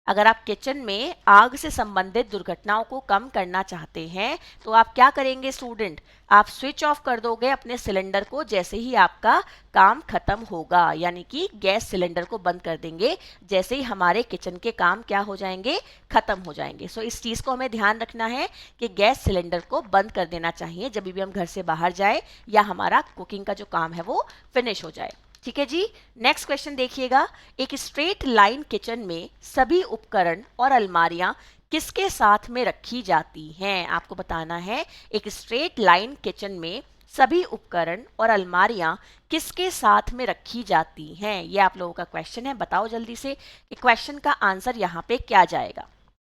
अगर आप किचन में आग से संबंधित दुर्घटनाओं को कम करना चाहते हैं तो आप क्या करेंगे स्टूडेंट? आप स्विच ऑफ कर दोगे अपने सिलेंडर को जैसे ही आपका काम खत्म होगा, यानी कि गैस सिलेंडर को बंद कर देंगे जैसे ही हमारे किचन के काम क्या हो जाएंगे, खत्म हो जाएंगे। सो इस चीज़ को हमें ध्यान रखना है कि गैस सिलेंडर को बंद कर देना चाहिए जब भी हम घर से बाहर जाए या हमारा कुकिंग का जो काम है वो फिनिश हो जाए। ठीक है जी, नेक्स्ट क्वेश्चन देखिएगा। एक स्ट्रेट लाइन किचन में सभी उपकरण और अलमारियां किसके साथ में रखी जाती हैं? आपको बताना है एक स्ट्रेट लाइन किचन में सभी उपकरण और अलमारियां किसके साथ में रखी जाती हैं? ये आप लोगों का क्वेश्चन है। बताओ जल्दी से कि क्वेश्चन का आंसर यहाँ पे क्या जाएगा।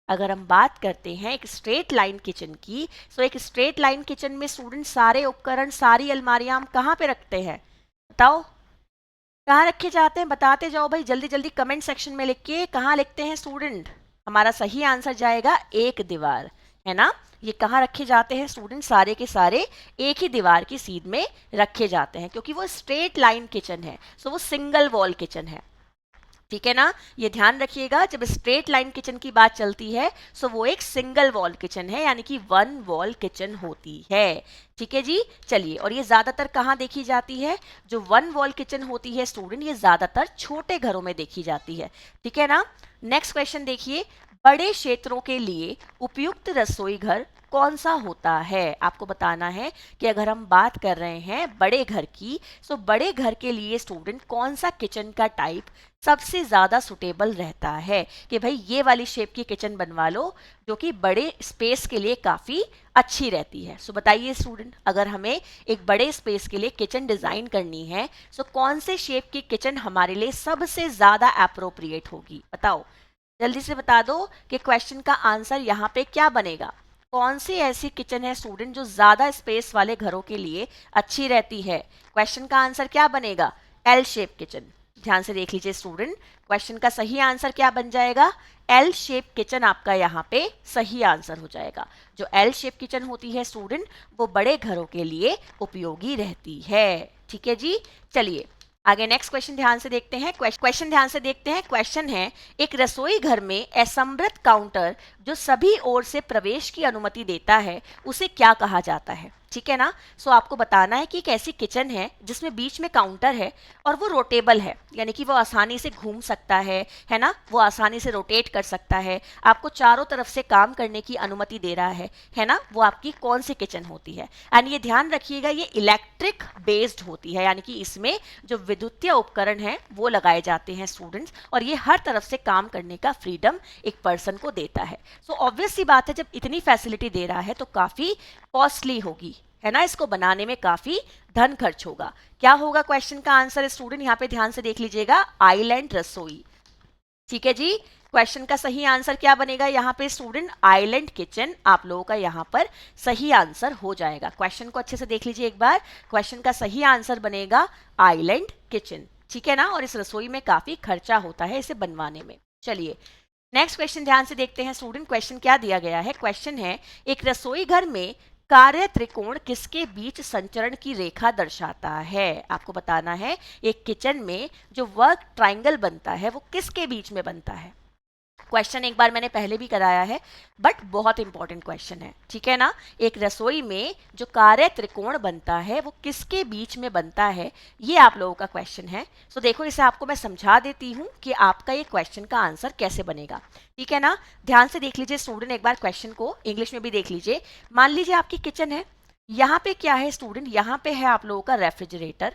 अगर हम बात करते हैं एक स्ट्रेट लाइन किचन की, तो एक स्ट्रेट लाइन किचन में स्टूडेंट सारे उपकरण सारी अलमारियां हम कहाँ पे रखते हैं? बताओ कहाँ रखे जाते हैं, बताते जाओ भाई जल्दी जल्दी कमेंट सेक्शन में लिख के। कहाँ लिखते हैं स्टूडेंट? हमारा सही आंसर जाएगा एक दीवार, है ना। ये कहाँ रखे जाते हैं स्टूडेंट? सारे के सारे एक ही दीवार की सीध में रखे जाते हैं, क्योंकि वो स्ट्रेट लाइन किचन है, सो वो सिंगल वॉल किचन है। ठीक है ना, ये ध्यान रखिएगा, जब स्ट्रेट लाइन किचन की बात चलती है सो वो एक सिंगल वॉल किचन है, यानी कि वन वॉल किचन होती है। ठीक है जी, चलिए। और ये ज्यादातर कहाँ देखी जाती है? जो वन वॉल किचन होती है स्टूडेंट, ये ज्यादातर छोटे घरों में देखी जाती है। ठीक है ना। नेक्स्ट क्वेश्चन देखिए, बड़े क्षेत्रों के लिए उपयुक्त रसोई घर कौन सा होता है? आपको बताना है कि अगर हम बात कर रहे हैं बड़े घर की, तो बड़े घर के लिए स्टूडेंट कौन सा किचन का टाइप सबसे ज़्यादा सुटेबल रहता है कि भाई ये वाली शेप की किचन बनवा लो जो कि बड़े स्पेस के लिए काफ़ी अच्छी रहती है। सो बताइए स्टूडेंट, अगर हमें एक बड़े स्पेस के लिए किचन डिज़ाइन करनी है सो कौन से शेप की किचन हमारे लिए सबसे ज़्यादा अप्रोप्रिएट होगी? बताओ जल्दी से बता दो कि क्वेश्चन का आंसर यहाँ पे क्या बनेगा। कौन सी ऐसी किचन है स्टूडेंट जो ज़्यादा स्पेस वाले घरों के लिए अच्छी रहती है? क्वेश्चन का आंसर क्या बनेगा? L shape kitchen. ध्यान से देख लीजिए स्टूडेंट, क्वेश्चन का सही आंसर क्या बन जाएगा? एल शेप किचन आपका यहाँ पे सही आंसर हो जाएगा। जो एल शेप किचन होती है स्टूडेंट, वो बड़े घरों के लिए उपयोगी रहती है। ठीक है जी, चलिए आगे नेक्स्ट क्वेश्चन ध्यान से देखते हैं। क्वेश्चन ध्यान से देखते हैं। क्वेश्चन है, एक रसोई घर में असमृत काउंटर जो सभी ओर से प्रवेश की अनुमति देता है उसे क्या कहा जाता है? ठीक है ना। सो आपको बताना है कि एक ऐसी किचन है जिसमें बीच में काउंटर है और वो रोटेबल है, यानी कि वो आसानी से घूम सकता है ना, वो आसानी से रोटेट कर सकता है, आपको चारों तरफ से काम करने की अनुमति दे रहा है ना। वो आपकी कौन सी किचन होती है? एंड ये ध्यान रखिएगा, ये इलेक्ट्रिक बेस्ड होती है, यानी कि इसमें जो विद्युतीय उपकरण है वो लगाए जाते हैं स्टूडेंट्स, और ये हर तरफ से काम करने का फ्रीडम एक पर्सन को देता है। सो ऑब्वियस सी बात है, जब इतनी फैसिलिटी दे रहा है तो काफ़ी कॉस्टली होगी, है ना। इसको बनाने में काफी धन खर्च होगा। क्या होगा क्वेश्चन का आंसर स्टूडेंट? यहाँ पे ध्यान से देख लीजिएगा, आइलैंड रसोई। ठीक है जी, क्वेश्चन का सही आंसर क्या बनेगा यहाँ पे स्टूडेंट? आइलैंड किचन आप लोगों का यहाँ पर सही आंसर हो जाएगा। क्वेश्चन को अच्छे से देख लीजिए एक बार, क्वेश्चन का सही आंसर बनेगा आइलैंड किचन। ठीक है ना, और इस रसोई में काफी खर्चा होता है इसे बनवाने में। चलिए नेक्स्ट क्वेश्चन ध्यान से देखते हैं स्टूडेंट। क्वेश्चन क्या दिया गया है? क्वेश्चन है, एक रसोई घर में कार्य त्रिकोण किसके बीच संचरण की रेखा दर्शाता है? आपको बताना है एक किचन में जो वर्क ट्रायंगल बनता है वो किसके बीच में बनता है। क्वेश्चन एक बार मैंने पहले भी कराया है, बट बहुत इंपॉर्टेंट क्वेश्चन है। ठीक है ना, एक रसोई में जो कार्य त्रिकोण बनता है वो किसके बीच में बनता है, ये आप लोगों का क्वेश्चन है। सो देखो, इसे आपको मैं समझा देती हूँ कि आपका ये क्वेश्चन का आंसर कैसे बनेगा। ठीक है ना, ध्यान से देख लीजिए स्टूडेंट, एक बार क्वेश्चन को इंग्लिश में भी देख लीजिए। मान लीजिए आपकी किचन है, यहाँ पे क्या है स्टूडेंट, यहाँ पे है आप लोगों का रेफ्रिजरेटर,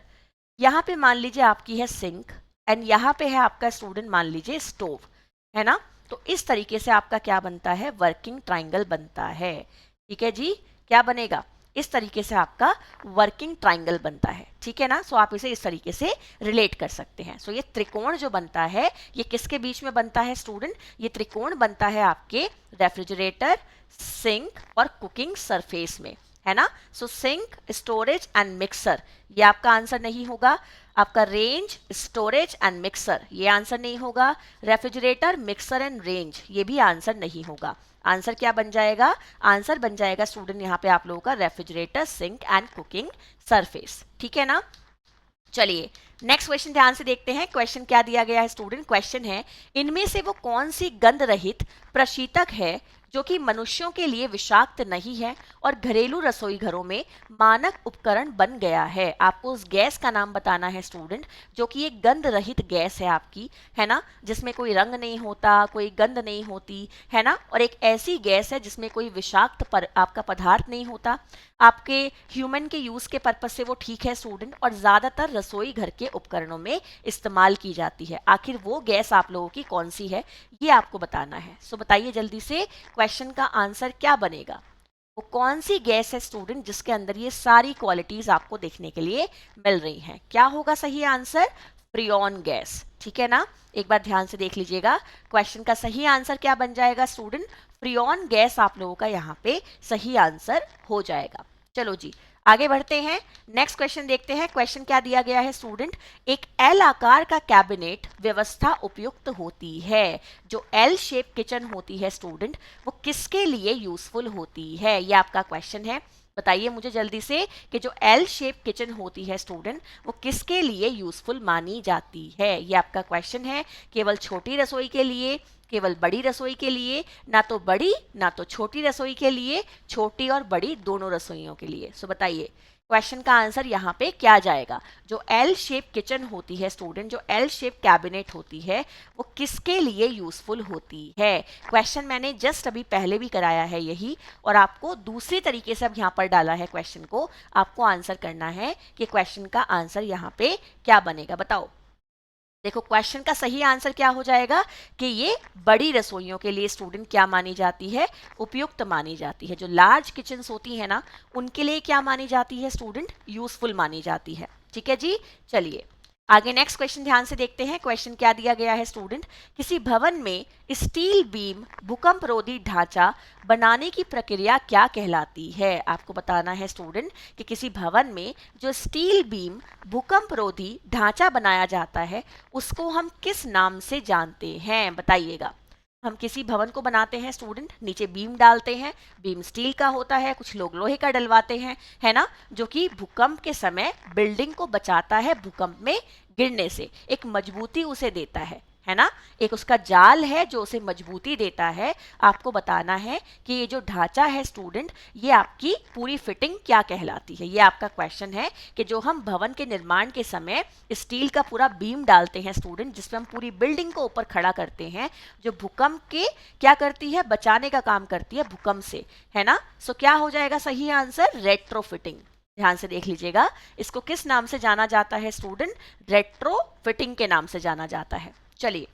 यहाँ पे मान लीजिए आपकी है सिंक, एंड यहाँ पे है आपका स्टूडेंट मान लीजिए स्टोव, है ना। तो इस तरीके से आपका क्या बनता है, वर्किंग ट्राइंगल बनता है। ठीक है जी, क्या बनेगा, इस तरीके से आपका वर्किंग ट्राइंगल बनता है। ठीक है ना, सो आप इसे इस तरीके से रिलेट कर सकते हैं। सो ये त्रिकोण जो बनता है ये किसके बीच में बनता है स्टूडेंट, ये त्रिकोण बनता है आपके रेफ्रिजरेटर, सिंक और कुकिंग सरफेस में, है ना। सो सिंक, स्टोरेज एंड मिक्सर, ये आपका आंसर नहीं होगा। आपका रेंज, स्टोरेज एंड मिक्सर, ये आंसर नहीं होगा। रेफ्रिजरेटर, मिक्सर एंड रेंज, ये भी आंसर नहीं होगा। आंसर क्या बन जाएगा, आंसर बन जाएगा स्टूडेंट यहाँ पे आप लोगों का refrigerator, sink and cooking surface. ठीक है ना। चलिए नेक्स्ट क्वेश्चन ध्यान से देखते हैं। क्वेश्चन क्या दिया गया है स्टूडेंट, क्वेश्चन है इनमें से वो कौन सी गंध रहित प्रशीतक है जो कि मनुष्यों के लिए विषाक्त नहीं है और घरेलू रसोई घरों में मानक उपकरण बन गया है। आपको उस गैस का नाम बताना है स्टूडेंट जो कि एक गंध रहित गैस है आपकी, है ना, जिसमें कोई रंग नहीं होता, कोई गंध नहीं होती, है ना, और एक ऐसी गैस है जिसमें कोई विषाक्त आपका पदार्थ नहीं होता। आपके ह्यूमन के यूज के पर्पज से वो ठीक है स्टूडेंट, और ज्यादातर रसोई घर के उपकरणों में इस्तेमाल की जाती है। आखिर वो गैस आप लोगों की कौन सी है, ये आपको बताना है। सो बताइए जल्दी से, क्वेश्चन का आंसर क्या बनेगा। वो कौन सी गैस है स्टूडेंट जिसके अंदर ये सारी क्वालिटीज आपको देखने के लिए मिल रही हैं। क्या होगा सही आंसर, फ्रियोन गैस। ठीक है ना, एक बार ध्यान से देख लीजिएगा, क्वेश्चन का सही आंसर क्या बन जाएगा स्टूडेंट, फ्रियोन गैस आप लोगों का यहाँ पे सही आंसर हो जाएगा। चलो जी आगे बढ़ते हैं, नेक्स्ट क्वेश्चन देखते हैं। क्वेश्चन क्या दिया गया है स्टूडेंट, एक एल आकार का कैबिनेट व्यवस्था उपयुक्त होती है। जो एल शेप किचन होती है स्टूडेंट वो किसके लिए यूजफुल होती है, ये आपका क्वेश्चन है। बताइए मुझे जल्दी से कि जो एल शेप किचन होती है स्टूडेंट वो किसके लिए यूजफुल मानी जाती है, ये आपका क्वेश्चन है। केवल छोटी रसोई के लिए, केवल बड़ी रसोई के लिए, ना तो बड़ी ना तो छोटी रसोई के लिए, छोटी और बड़ी दोनों रसोइयों के लिए। सो बताइए क्वेश्चन का आंसर यहाँ पे क्या जाएगा। जो एल शेप किचन होती है स्टूडेंट, जो एल शेप कैबिनेट होती है वो किसके लिए यूजफुल होती है। क्वेश्चन मैंने जस्ट अभी पहले भी कराया है यही, और आपको दूसरी तरीके से अब यहाँ पर डाला है क्वेश्चन को। आपको आंसर करना है कि क्वेश्चन का आंसर यहाँ पे क्या बनेगा, बताओ। देखो क्वेश्चन का सही आंसर क्या हो जाएगा कि ये बड़ी रसोइयों के लिए स्टूडेंट क्या मानी जाती है, उपयुक्त मानी जाती है। जो लार्ज किचन्स होती है ना उनके लिए क्या मानी जाती है स्टूडेंट, यूजफुल मानी जाती है। ठीक है जी, चलिए आगे नेक्स्ट क्वेश्चन ध्यान से देखते हैं। क्वेश्चन क्या दिया गया है स्टूडेंट, किसी भवन में स्टील बीम भूकंप रोधी ढांचा बनाने की प्रक्रिया क्या कहलाती है। आपको बताना है स्टूडेंट कि किसी भवन में जो स्टील बीम भूकंप रोधी ढांचा बनाया जाता है उसको हम किस नाम से जानते हैं, बताइएगा। हम किसी भवन को बनाते हैं स्टूडेंट, नीचे बीम डालते हैं, बीम स्टील का होता है, कुछ लोग लोहे का डलवाते हैं, है ना, जो कि भूकंप के समय बिल्डिंग को बचाता है भूकंप में गिरने से, एक मजबूती उसे देता है ना, एक उसका जाल है जो उसे मजबूती देता है। आपको बताना है कि ये जो ढांचा है स्टूडेंट ये आपकी पूरी फिटिंग क्या कहलाती है। ये आपका क्वेश्चन है कि जो हम भवन के निर्माण के समय स्टील का पूरा बीम डालते हैं स्टूडेंट, जिसमें हम पूरी बिल्डिंग को ऊपर खड़ा करते हैं, जो भूकंप के क्या करती है, बचाने का काम करती है भूकंप से, है ना। सो क्या हो जाएगा सही आंसर, रेट्रोफिटिंग। ध्यान से देख लीजिएगा, इसको किस नाम से जाना जाता है स्टूडेंट, रेट्रोफिटिंग के नाम से जाना जाता है। चलिए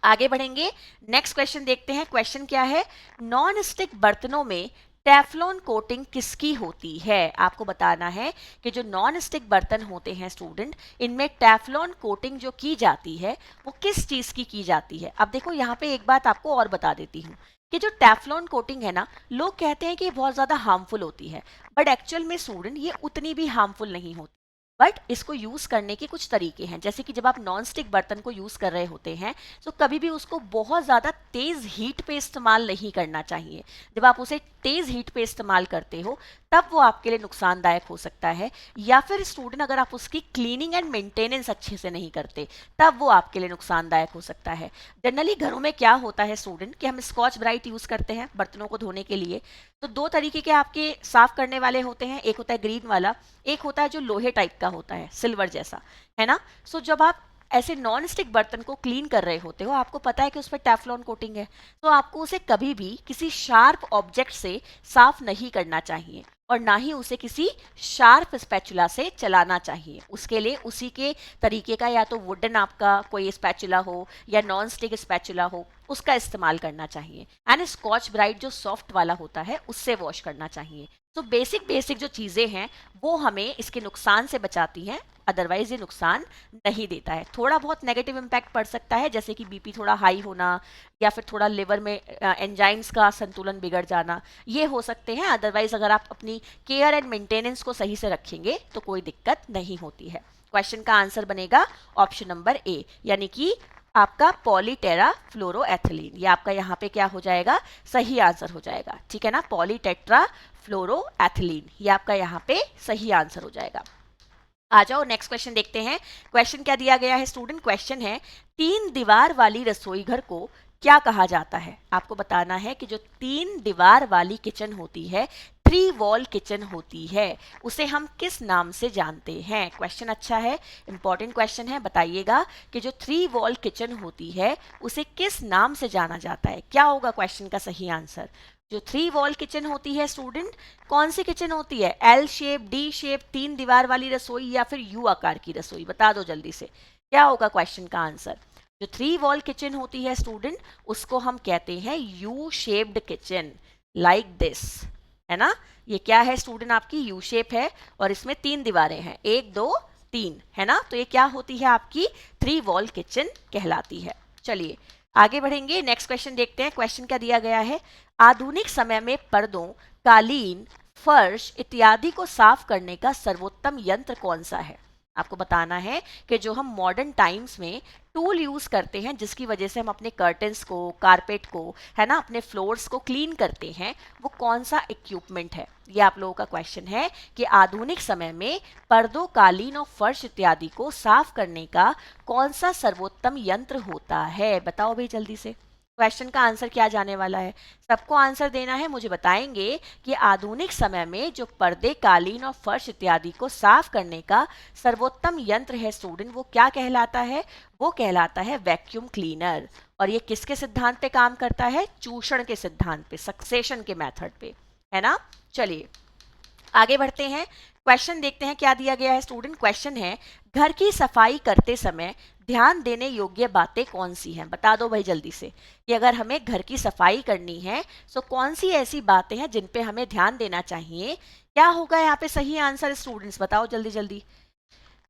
आगे बढ़ेंगे, नेक्स्ट क्वेश्चन देखते हैं। क्वेश्चन क्या है, नॉन स्टिक बर्तनों में टेफ्लॉन कोटिंग किसकी होती है। आपको बताना है कि जो नॉन स्टिक बर्तन होते हैं स्टूडेंट इनमें टेफ्लॉन कोटिंग जो की जाती है वो किस चीज की जाती है। अब देखो यहाँ पे एक बात आपको और बता देती हूँ कि जो टेफ्लॉन कोटिंग है ना, लोग कहते हैं कि ये बहुत ज्यादा हार्मफुल होती है, बट एक्चुअल में स्टूडेंट ये उतनी भी हार्मफुल नहीं होती। बट इसको यूज करने के कुछ तरीके हैं, जैसे कि जब आप नॉन स्टिक बर्तन को यूज कर रहे होते हैं तो कभी भी उसको बहुत ज्यादा तेज हीट पे इस्तेमाल नहीं करना चाहिए। जब आप उसे तेज हीट पे इस्तेमाल करते हो तब वो आपके लिए नुकसानदायक हो सकता है, या फिर स्टूडेंट अगर आप उसकी क्लीनिंग एंड मेंटेनेंस अच्छे से नहीं करते तब वो आपके लिए नुकसानदायक हो सकता है। जनरली घरों में क्या होता है स्टूडेंट कि हम स्कॉच ब्राइट यूज करते हैं बर्तनों को धोने के लिए। तो दो तरीके के आपके साफ करने वाले होते हैं, एक होता है ग्रीन वाला, एक होता है जो लोहे टाइप का होता है, सिल्वर जैसा, है ना। सो जब आप ऐसे नॉन स्टिक बर्तन को क्लीन कर रहे होते हो, आपको पता है कि उस पर टेफ्लॉन कोटिंग है, तो आपको उसे कभी भी किसी शार्प ऑब्जेक्ट से साफ नहीं करना चाहिए। और ना ही उसे किसी शार्प स्पैचुला से चलाना चाहिए। उसके लिए उसी के तरीके का या तो वुडन आपका कोई स्पैचुला हो या नॉन स्टिक स्पैचुला हो, उसका इस्तेमाल करना चाहिए। एंड स्कॉच ब्राइट जो सॉफ्ट वाला होता है उससे वॉश करना चाहिए। तो बेसिक बेसिक जो चीज़ें हैं वो हमें इसके नुकसान से बचाती हैं, अदरवाइज ये नुकसान नहीं देता है। थोड़ा बहुत नेगेटिव इम्पैक्ट पड़ सकता है, जैसे कि बीपी थोड़ा हाई होना या फिर थोड़ा लिवर में एंजाइम्स का संतुलन बिगड़ जाना, ये हो सकते हैं। अदरवाइज अगर आप अपनी केयर एंड मेंटेनेंस को सही से रखेंगे तो कोई दिक्कत नहीं होती है। क्वेश्चन का आंसर बनेगा ऑप्शन नंबर ए, यानी कि आपका पॉलीटेरा फ्लोरोएथिलीन। ये आपका यहाँ पे क्या हो जाएगा, सही आंसर हो जाएगा। ठीक है ना, पॉलीटेट्रा फ्लोरोएथिलीन, ये आपका यहाँ पे सही आंसर हो जाएगा। आ जाओ नेक्स्ट क्वेश्चन देखते हैं। क्वेश्चन क्या दिया गया है स्टूडेंट, क्वेश्चन है 3 दीवार वाली रसोई घर को क्या कहा जाता है। आपको बताना है कि जो 3 दीवार वाली किचन होती है, 3 वॉल किचन होती है, उसे हम किस नाम से जानते हैं। क्वेश्चन अच्छा है, इंपॉर्टेंट क्वेश्चन है। बताइएगा कि जो 3 वॉल किचन होती है उसे किस नाम से जाना जाता है। क्या होगा क्वेश्चन का सही आंसर। जो 3 वॉल किचन होती है स्टूडेंट, कौन सी किचन होती है, एल शेप, डी शेप, 3 दीवार वाली रसोई या फिर यू आकार की रसोई। बता दो जल्दी से, क्या होगा क्वेश्चन का आंसर। जो 3 वॉल किचन होती है स्टूडेंट, उसको हम कहते हैं U shaped kitchen, like this, है ना। ये क्या है स्टूडेंट, आपकी यू शेप है और इसमें 3 दीवारें हैं, 1 2 3, है ना। तो ये क्या होती है, आपकी 3 वॉल किचन कहलाती है। चलिए आगे बढ़ेंगे, नेक्स्ट क्वेश्चन देखते हैं। क्वेश्चन क्या दिया गया है, आधुनिक समय में पर्दों, कालीन, फर्श इत्यादि को साफ करने का सर्वोत्तम यंत्र कौन सा है। आपको बताना है कि जो हम मॉडर्न टाइम्स में टूल यूज करते हैं जिसकी वजह से हम अपने कर्टन्स को, कारपेट को, है ना, अपने फ्लोर्स को क्लीन करते हैं, वो कौन सा इक्विपमेंट है। ये आप लोगों का क्वेश्चन है कि आधुनिक समय में पर्दों, कालीन और फर्श इत्यादि को साफ करने का कौन सा सर्वोत्तम यंत्र होता है। बताओ भाई जल्दी से, क्वेश्चन का आंसर क्या जाने वाला है। सबको आंसर देना है, मुझे बताएंगे कि आधुनिक समय में जो पर्दे, कालीन और फर्श इत्यादि को साफ करने का सर्वोत्तम यंत्र है स्टूडेंट, वो क्या कहलाता है। वो कहलाता है वैक्यूम क्लीनर। और ये किसके सिद्धांत पे काम करता है, चूषण के सिद्धांत पे, सक्सेशन के मेथड पे, है ना। चलिए आगे बढ़ते हैं, क्वेश्चन देखते हैं क्या दिया गया है स्टूडेंट। क्वेश्चन है घर की सफाई करते समय ध्यान देने योग्य बातें कौन सी हैं। बता दो भाई जल्दी से कि अगर हमें घर की सफाई करनी है तो कौन सी ऐसी बातें हैं जिन पे हमें ध्यान देना चाहिए। क्या होगा यहाँ पे सही आंसर स्टूडेंट्स, बताओ जल्दी जल्दी।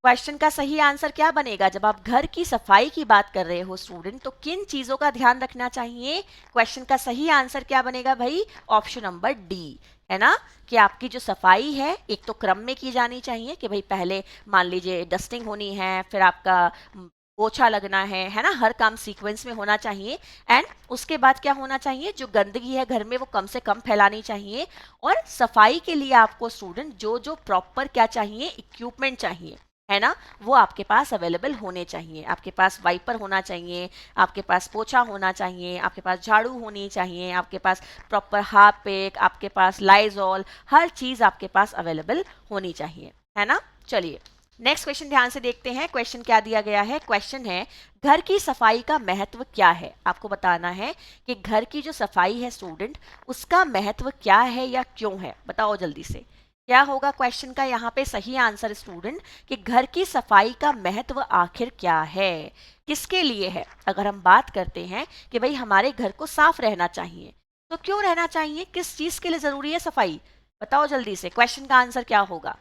क्वेश्चन का सही आंसर क्या बनेगा, जब आप घर की सफाई की बात कर रहे हो स्टूडेंट तो किन चीजों का ध्यान रखना चाहिए। क्वेश्चन का सही आंसर क्या बनेगा भाई, ऑप्शन नंबर डी, है ना। कि आपकी जो सफाई है एक तो क्रम में की जानी चाहिए, कि भाई पहले मान लीजिए डस्टिंग होनी है, फिर आपका पोछा लगना है ना, हर काम सीक्वेंस में होना चाहिए। एंड उसके बाद क्या होना चाहिए, जो गंदगी है घर में वो कम से कम फैलानी चाहिए। और सफाई के लिए आपको स्टूडेंट जो जो प्रॉपर क्या चाहिए, इक्विपमेंट चाहिए, है ना, वो आपके पास अवेलेबल होने चाहिए। आपके पास वाइपर होना चाहिए, आपके पास पोछा होना चाहिए, आपके पास झाड़ू होनी चाहिए, आपके पास प्रॉपर हार्पिक, आपके पास लाइजॉल, हर चीज़ आपके पास अवेलेबल होनी चाहिए, है ना। चलिए नेक्स्ट क्वेश्चन ध्यान से देखते हैं। क्वेश्चन क्या दिया गया है, क्वेश्चन है घर की सफाई का महत्व क्या है। आपको बताना है कि घर की जो सफाई है स्टूडेंट, उसका महत्व क्या है या क्यों है। बताओ जल्दी से, क्या होगा क्वेश्चन का यहाँ पे सही आंसर स्टूडेंट, कि घर की सफाई का महत्व आखिर क्या है, किसके लिए है। अगर हम बात करते हैं कि भाई हमारे घर को साफ रहना चाहिए, तो क्यों रहना चाहिए, किस चीज के लिए जरूरी है सफाई। बताओ जल्दी से, क्वेश्चन का आंसर क्या होगा।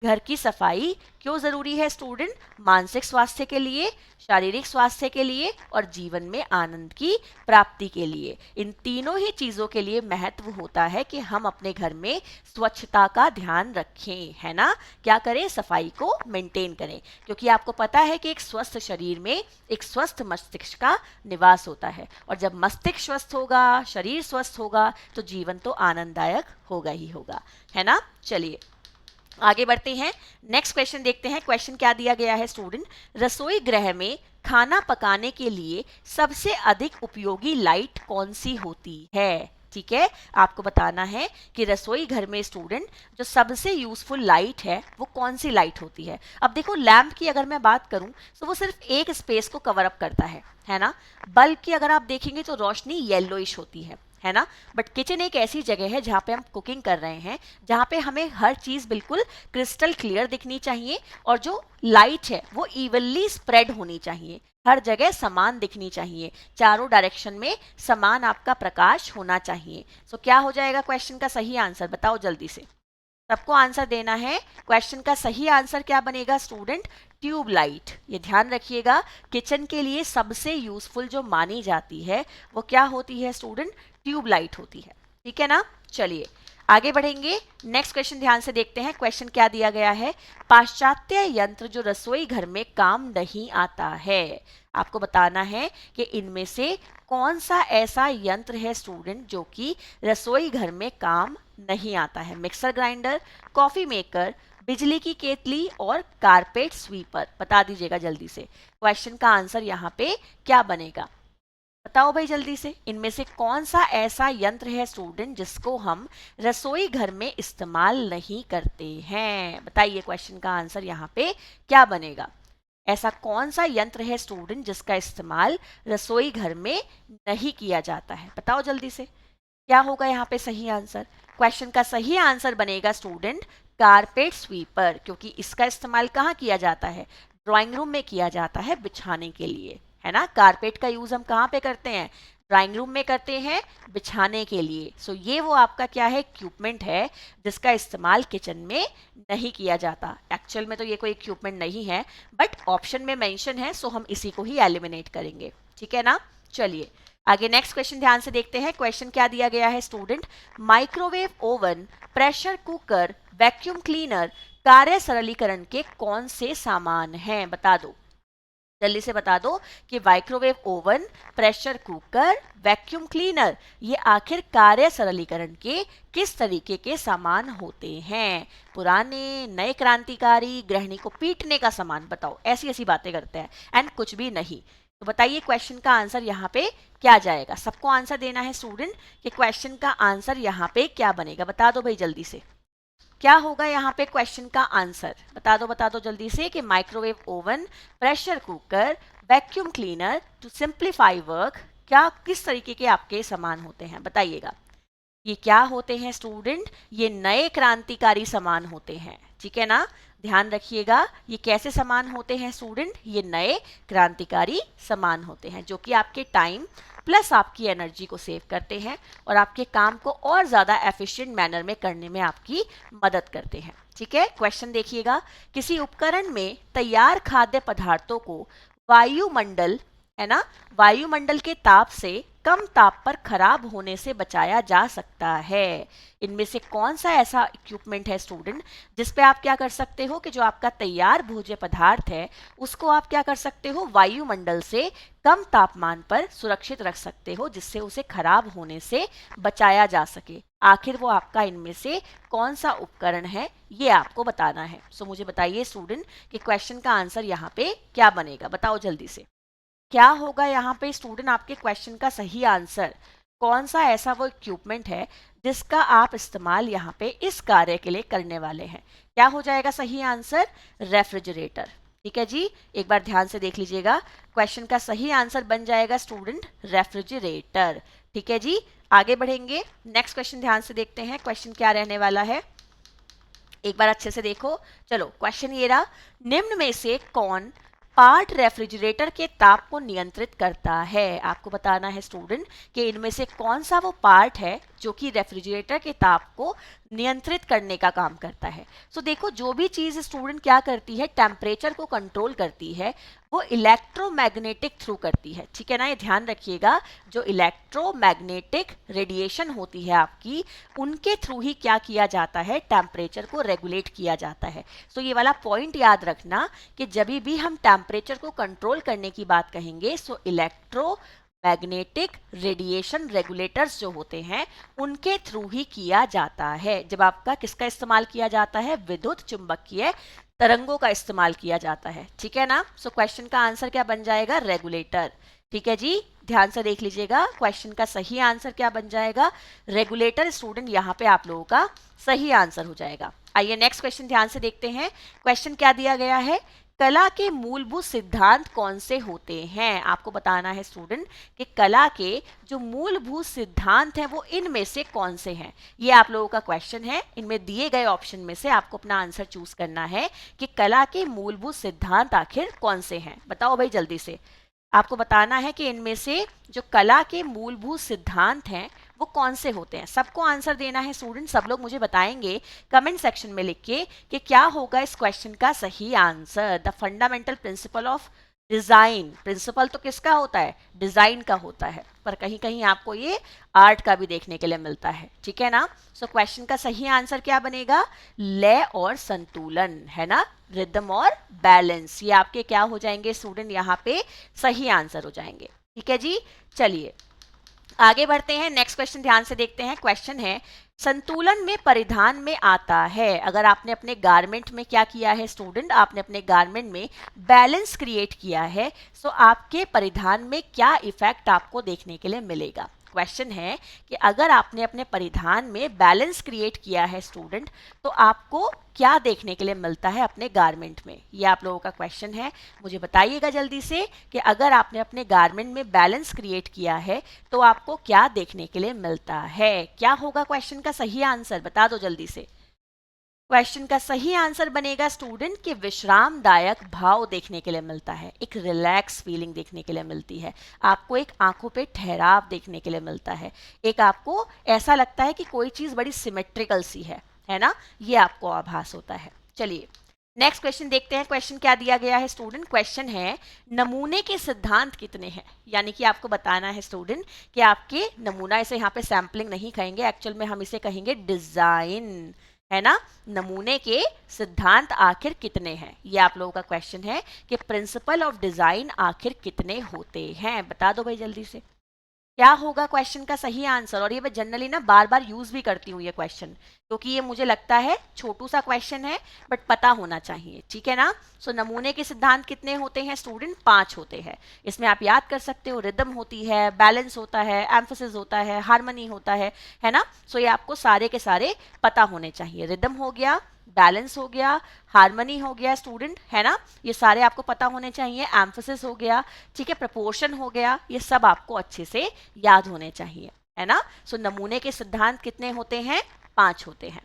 घर की सफाई क्यों जरूरी है स्टूडेंट, मानसिक स्वास्थ्य के लिए, शारीरिक स्वास्थ्य के लिए और जीवन में आनंद की प्राप्ति के लिए। इन तीनों ही चीजों के लिए महत्व होता है कि हम अपने घर में स्वच्छता का ध्यान रखें, है ना। क्या करें, सफाई को मेंटेन करें, क्योंकि आपको पता है कि एक स्वस्थ शरीर में एक स्वस्थ मस्तिष्क का निवास होता है। और जब मस्तिष्क स्वस्थ होगा, शरीर स्वस्थ होगा, तो जीवन तो आनंददायक होगा ही होगा, है ना। चलिए आगे बढ़ते हैं, नेक्स्ट क्वेश्चन देखते हैं। क्वेश्चन क्या दिया गया है स्टूडेंट, रसोई गृह में खाना पकाने के लिए सबसे अधिक उपयोगी लाइट कौन सी होती है। ठीक है, आपको बताना है कि रसोई घर में स्टूडेंट जो सबसे यूजफुल लाइट है वो कौन सी लाइट होती है। अब देखो लैंप की अगर मैं बात करूं तो वो सिर्फ एक स्पेस को कवर अप करता है ना। बल्ब की अगर आप देखेंगे तो रोशनी येलोइश होती है, है ना। बट किचन एक ऐसी जगह है जहाँ पे हम कुकिंग कर रहे हैं, जहाँ पे हमें हर चीज़ बिल्कुल क्रिस्टल क्लियर दिखनी चाहिए और जो लाइट है वो इवनली स्प्रेड होनी चाहिए, हर जगह समान दिखनी चाहिए, चारों डायरेक्शन में समान आपका प्रकाश होना चाहिए। सो क्या हो जाएगा क्वेश्चन का सही आंसर, बताओ जल्दी से, सबको आंसर देना है। क्वेश्चन का सही आंसर क्या बनेगा स्टूडेंट, ट्यूबलाइट। ये ध्यान रखिएगा, किचन के लिए सबसे यूजफुल जो मानी जाती है वो क्या होती है स्टूडेंट, ट्यूबलाइट होती है। ठीक है ना, चलिए आगे बढ़ेंगे। नेक्स्ट क्वेश्चन ध्यान से देखते हैं। क्वेश्चन क्या दिया गया है, पाश्चात्य यंत्र जो रसोई घर में काम नहीं आता है। आपको बताना है कि इनमें से कौन सा ऐसा यंत्र है स्टूडेंट जो कि रसोई घर में काम नहीं आता है। मिक्सर ग्राइंडर, कॉफी मेकर, बिजली की केतली और कारपेट स्वीपर। बता दीजिएगा जल्दी से, क्वेश्चन का आंसर यहाँ पे क्या बनेगा, बताओ भाई जल्दी से। इनमें से कौन सा ऐसा यंत्र है स्टूडेंट जिसको हम रसोई घर में इस्तेमाल नहीं करते हैं, बताइए क्वेश्चन का आंसर यहाँ पे क्या बनेगा। ऐसा कौन सा यंत्र है स्टूडेंट जिसका इस्तेमाल रसोई घर में नहीं किया जाता है, बताओ जल्दी से, क्या होगा यहाँ पे सही आंसर। क्वेश्चन का सही आंसर बनेगा स्टूडेंट कारपेट स्वीपर, क्योंकि इसका इस्तेमाल कहाँ किया जाता है, ड्राइंग रूम में किया जाता है बिछाने के लिए, है ना। कारपेट का यूज हम कहाँ पे करते हैं, ड्राइंग रूम में करते हैं बिछाने के लिए। सो ये वो आपका क्या है, इक्विपमेंट है जिसका इस्तेमाल किचन में नहीं किया जाता। एक्चुअल में तो ये कोई इक्विपमेंट नहीं है, बट ऑप्शन में मेंशन है, सो हम इसी को ही एलिमिनेट करेंगे। ठीक है ना, चलिए आगे नेक्स्ट क्वेश्चन ध्यान से देखते हैं। क्वेश्चन क्या दिया गया है student, microwave oven, pressure cooker, vacuum cleaner कार्य सरलीकरण के कौन से सामान हैं, बता दो जल्दी से, बता दो कि microwave oven, pressure cooker, vacuum cleaner ये आखिर कार्य सरलीकरण के किस तरीके के सामान होते हैं। पुराने, नए, क्रांतिकारी, गृहिणी को पीटने का सामान, बताओ, ऐसी ऐसी बातें करते हैं एंड कुछ भी नहीं। तो बताइए क्वेश्चन का आंसर यहाँ पे क्या जाएगा, सबको आंसर देना है स्टूडेंट कि क्वेश्चन का आंसर यहाँ पे क्या बनेगा, बता दो भाई जल्दी से, क्या होगा यहाँ पे क्वेश्चन का आंसर, बता दो जल्दी से कि microwave oven, pressure cooker, vacuum cleaner, to simplify work क्या किस तरीके के आपके सामान होते हैं, बताइएगा। ये क्या होते हैं स्टूडेंट, ये नए क्रांतिकारी सामान होते हैं। ठीक है ना, ध्यान रखिएगा, ये कैसे सामान होते हैं स्टूडेंट, ये नए क्रांतिकारी सामान होते हैं जो कि आपके टाइम प्लस आपकी एनर्जी को सेव करते हैं और आपके काम को और ज़्यादा एफिशिएंट मैनर में करने में आपकी मदद करते हैं। ठीक है, क्वेश्चन देखिएगा, किसी उपकरण में तैयार खाद्य पदार्थों को वायुमंडल, है ना, वायुमंडल के ताप से कम ताप पर खराब होने से बचाया जा सकता है। इनमें से कौन सा ऐसा इक्विपमेंट है स्टूडेंट जिस पे आप क्या कर सकते हो कि जो आपका तैयार भोज्य पदार्थ है उसको आप क्या कर सकते हो, वायुमंडल से कम तापमान पर सुरक्षित रख सकते हो जिससे उसे खराब होने से बचाया जा सके। आखिर वो आपका इनमें से कौन सा उपकरण है ये आपको बताना है। सो मुझे बताइए स्टूडेंट कि क्वेश्चन का आंसर यहाँ पे क्या बनेगा, बताओ जल्दी से, क्या होगा यहाँ पे स्टूडेंट आपके क्वेश्चन का सही आंसर। कौन सा ऐसा वो इक्विपमेंट है जिसका आप इस्तेमाल यहाँ पे इस कार्य के लिए करने वाले हैं, क्या हो जाएगा सही आंसर, रेफ्रिजरेटर। ठीक है जी, एक बार ध्यान से देख लीजिएगा, क्वेश्चन का सही आंसर बन जाएगा स्टूडेंट रेफ्रिजरेटर। ठीक है जी, आगे बढ़ेंगे, नेक्स्ट क्वेश्चन ध्यान से देखते हैं, क्वेश्चन क्या रहने वाला है, एक बार अच्छे से देखो। चलो क्वेश्चन ये रहा, निम्न में से कौन पार्ट रेफ्रिजरेटर के ताप को नियंत्रित करता है। आपको बताना है स्टूडेंट कि इनमें से कौन सा वो पार्ट है जो कि रेफ्रिजरेटर के ताप को नियंत्रित करने का काम करता है। सो देखो, जो भी चीज़ स्टूडेंट क्या करती है, टेम्परेचर को कंट्रोल करती है, वो इलेक्ट्रोमैग्नेटिक थ्रू करती है। ठीक है ना, ये ध्यान रखिएगा, जो इलेक्ट्रोमैग्नेटिक रेडिएशन होती है आपकी, उनके थ्रू ही क्या किया जाता है, टेम्परेचर को रेगुलेट किया जाता है। सो ये वाला पॉइंट याद रखना कि जब भी हम टेम्परेचर को कंट्रोल करने की बात कहेंगे, सो इलेक्ट्रो मैग्नेटिक रेडिएशन रेगुलेटर्स जो होते हैं उनके थ्रू ही किया जाता है। जब आपका किसका इस्तेमाल किया जाता है, विद्युत चुंबकीय तरंगों का इस्तेमाल किया जाता है। ठीक है ना, सो क्वेश्चन का आंसर क्या बन जाएगा, रेगुलेटर। ठीक है जी, ध्यान से देख लीजिएगा, क्वेश्चन का सही आंसर क्या बन जाएगा, रेगुलेटर। स्टूडेंट यहाँ पे आप लोगों का सही आंसर हो जाएगा। आइए नेक्स्ट क्वेश्चन ध्यान से देखते हैं, क्वेश्चन क्या दिया गया है, कला के मूलभूत सिद्धांत कौन से होते हैं? आपको बताना है स्टूडेंट कि कला के जो मूलभूत सिद्धांत हैं वो इनमें से कौन से हैं। ये आप लोगों का क्वेश्चन है। इनमें दिए गए ऑप्शन में से आपको अपना आंसर चूज करना है कि कला के मूलभूत सिद्धांत आखिर कौन से हैं। बताओ भाई जल्दी से। आपको बताना है कि इनमें से जो कला के मूलभूत सिद्धांत हैं वो कौन से होते हैं। सबको आंसर देना है स्टूडेंट। सब लोग मुझे बताएंगे कमेंट सेक्शन में लिख के कि क्या होगा इस क्वेश्चन का सही answer. The fundamental principle of design. Principle तो किसका होता है? डिजाइन का होता है, पर कहीं कहीं आपको ये आर्ट का भी देखने के लिए मिलता है। ठीक है ना। सो क्वेश्चन का सही आंसर क्या बनेगा? लय और संतुलन, है ना, रिदम और बैलेंस। ये आपके क्या हो जाएंगे स्टूडेंट? यहाँ पे सही आंसर हो जाएंगे। ठीक है जी। चलिए आगे बढ़ते हैं। नेक्स्ट क्वेश्चन ध्यान से देखते हैं। क्वेश्चन है संतुलन में परिधान में आता है। अगर आपने अपने गारमेंट में क्या किया है स्टूडेंट? आपने अपने गारमेंट में बैलेंस क्रिएट किया है, सो आपके परिधान में क्या इफेक्ट आपको देखने के लिए मिलेगा। क्वेश्चन है कि अगर आपने अपने परिधान में बैलेंस क्रिएट किया है स्टूडेंट, तो आपको क्या देखने के लिए मिलता है अपने गारमेंट में। ये आप लोगों का क्वेश्चन है। मुझे बताइएगा जल्दी से कि अगर आपने अपने गारमेंट में बैलेंस क्रिएट किया है तो आपको क्या देखने के लिए मिलता है। क्या होगा क्वेश्चन का सही आंसर? बता दो जल्दी से। क्वेश्चन का सही आंसर बनेगा स्टूडेंट कि विश्रामदायक भाव देखने के लिए मिलता है, एक रिलैक्स फीलिंग देखने के लिए मिलती है, आपको एक आंखों पे ठहराव देखने के लिए मिलता है, एक आपको ऐसा लगता है कि कोई चीज बड़ी सिमेट्रिकल सी है ना, ये आपको आभास होता है। चलिए नेक्स्ट क्वेश्चन देखते हैं। क्वेश्चन क्या दिया गया है स्टूडेंट? क्वेश्चन है नमूने के सिद्धांत कितने हैं। यानी कि आपको बताना है स्टूडेंट कि आपके नमूना, इसे यहाँ पे सैम्पलिंग नहीं कहेंगे, एक्चुअल में हम इसे कहेंगे डिजाइन, है ना। नमूने के सिद्धांत आखिर कितने हैं, ये आप लोगों का क्वेश्चन है कि प्रिंसिपल ऑफ डिजाइन आखिर कितने होते हैं। बता दो भाई जल्दी से। क्या होगा क्वेश्चन का सही आंसर। और ये मैं जनरली ना बार बार यूज भी करती हूँ ये क्वेश्चन, क्योंकि ये मुझे लगता है छोटू सा क्वेश्चन है बट पता होना चाहिए। ठीक है ना। सो नमूने के सिद्धांत कितने होते हैं स्टूडेंट? 5 होते हैं। इसमें आप याद कर सकते हो, रिदम होती है, बैलेंस होता है, एम्फोसिस होता है, हार्मनी होता है ना। सो ये आपको सारे के सारे पता होने चाहिए। रिदम हो गया, बैलेंस हो गया, हार्मनी हो गया स्टूडेंट, है ना, ये सारे आपको पता होने चाहिए। एम्फोसिस हो गया, ठीक है, प्रपोर्शन हो गया, ये सब आपको अच्छे से याद होने चाहिए, है ना। सो नमूने के सिद्धांत कितने होते हैं? 5 होते हैं।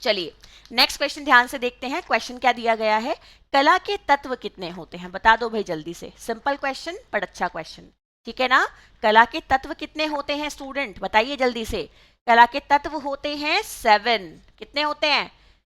चलिए नेक्स्ट क्वेश्चन ध्यान से देखते हैं। क्वेश्चन क्या दिया गया है? कला के तत्व कितने होते हैं। बता दो भाई जल्दी से। सिंपल क्वेश्चन पर अच्छा क्वेश्चन। ठीक है ना। कला के तत्व कितने होते हैं स्टूडेंट? बताइए जल्दी से। कला के तत्व होते हैं 7। कितने होते हैं?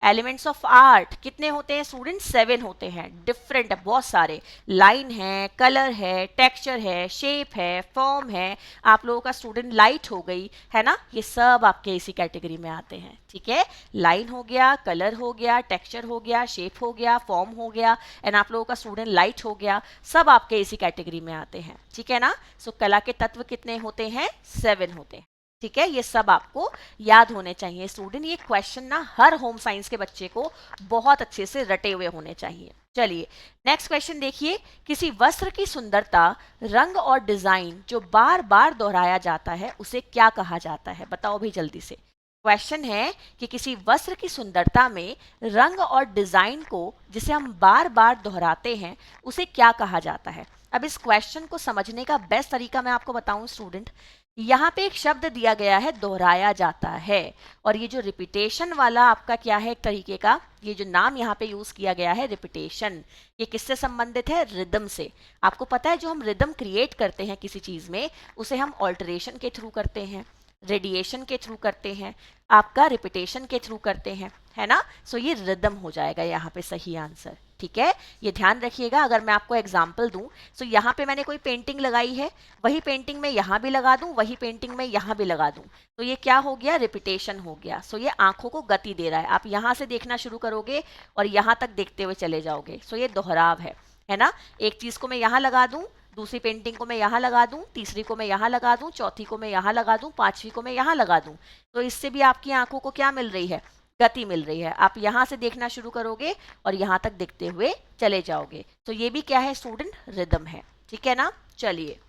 एलिमेंट्स ऑफ आर्ट कितने होते हैं स्टूडेंट? 7 होते हैं। डिफरेंट है, बहुत सारे। लाइन है, कलर है, टेक्सचर है, शेप है, फॉर्म है, आप लोगों का स्टूडेंट लाइट हो गई, है ना, ये सब आपके इसी कैटेगरी में आते हैं। ठीक है, लाइन हो गया, कलर हो गया, टेक्सचर हो गया, शेप हो गया, फॉर्म हो गया, एंड आप लोगों का स्टूडेंट लाइट हो गया, सब आपके इसी कैटेगरी में आते हैं। ठीक है ना। सो कला के तत्व कितने होते हैं? 7 होते हैं। ठीक है, ये सब आपको याद होने चाहिए स्टूडेंट। ये क्वेश्चन ना हर होम साइंस के बच्चे को बहुत अच्छे से रटे हुए होने चाहिए। चलिए नेक्स्ट क्वेश्चन देखिए। किसी वस्त्र की सुंदरता, रंग और डिजाइन जो बार बार दोहराया जाता है उसे क्या कहा जाता है। बताओ भी जल्दी से। क्वेश्चन है कि किसी वस्त्र की सुंदरता में रंग और डिजाइन को जिसे हम बार बार दोहराते हैं उसे क्या कहा जाता है। अब इस क्वेश्चन को समझने का बेस्ट तरीका मैं आपको बताऊं स्टूडेंट, यहाँ पे एक शब्द दिया गया है दोहराया जाता है, और ये जो रिपीटेशन वाला आपका क्या है एक तरीके का, ये जो नाम यहाँ पे यूज किया गया है रिपीटेशन, ये किससे संबंधित है? रिदम से। आपको पता है जो हम रिदम क्रिएट करते हैं किसी चीज में उसे हम ऑल्टरेशन के थ्रू करते हैं, रेडिएशन के थ्रू करते हैं, आपका रिपीटेशन के थ्रू करते हैं, है ना। सो ये रिदम हो जाएगा यहाँ पे सही आंसर। ठीक है, ये ध्यान रखिएगा। अगर मैं आपको एग्जाम्पल दूं, सो यहाँ पे मैंने कोई पेंटिंग लगाई है, वही पेंटिंग मैं यहाँ भी लगा दूं, वही पेंटिंग मैं यहाँ भी लगा दूं, तो ये क्या हो गया? रिपीटेशन हो गया। सो ये आंखों को गति दे रहा है। आप यहाँ से देखना शुरू करोगे और यहाँ तक देखते हुए चले जाओगे। सो ये दोहराव है ना। एक चीज को मैं यहाँ लगा दूं, दूसरी पेंटिंग को मैं यहाँ लगा दूं, तीसरी को मैं यहाँ लगा दूं, चौथी को मैं यहाँ लगा दूं, पांचवी को मैं यहाँ लगा दूं, तो इससे भी आपकी आंखों को क्या मिल रही है? गति मिल रही है। आप यहाँ से देखना शुरू करोगे और यहाँ तक देखते हुए चले जाओगे। तो ये भी क्या है स्टूडेंट? रिदम है। ठीक है ना। चलिए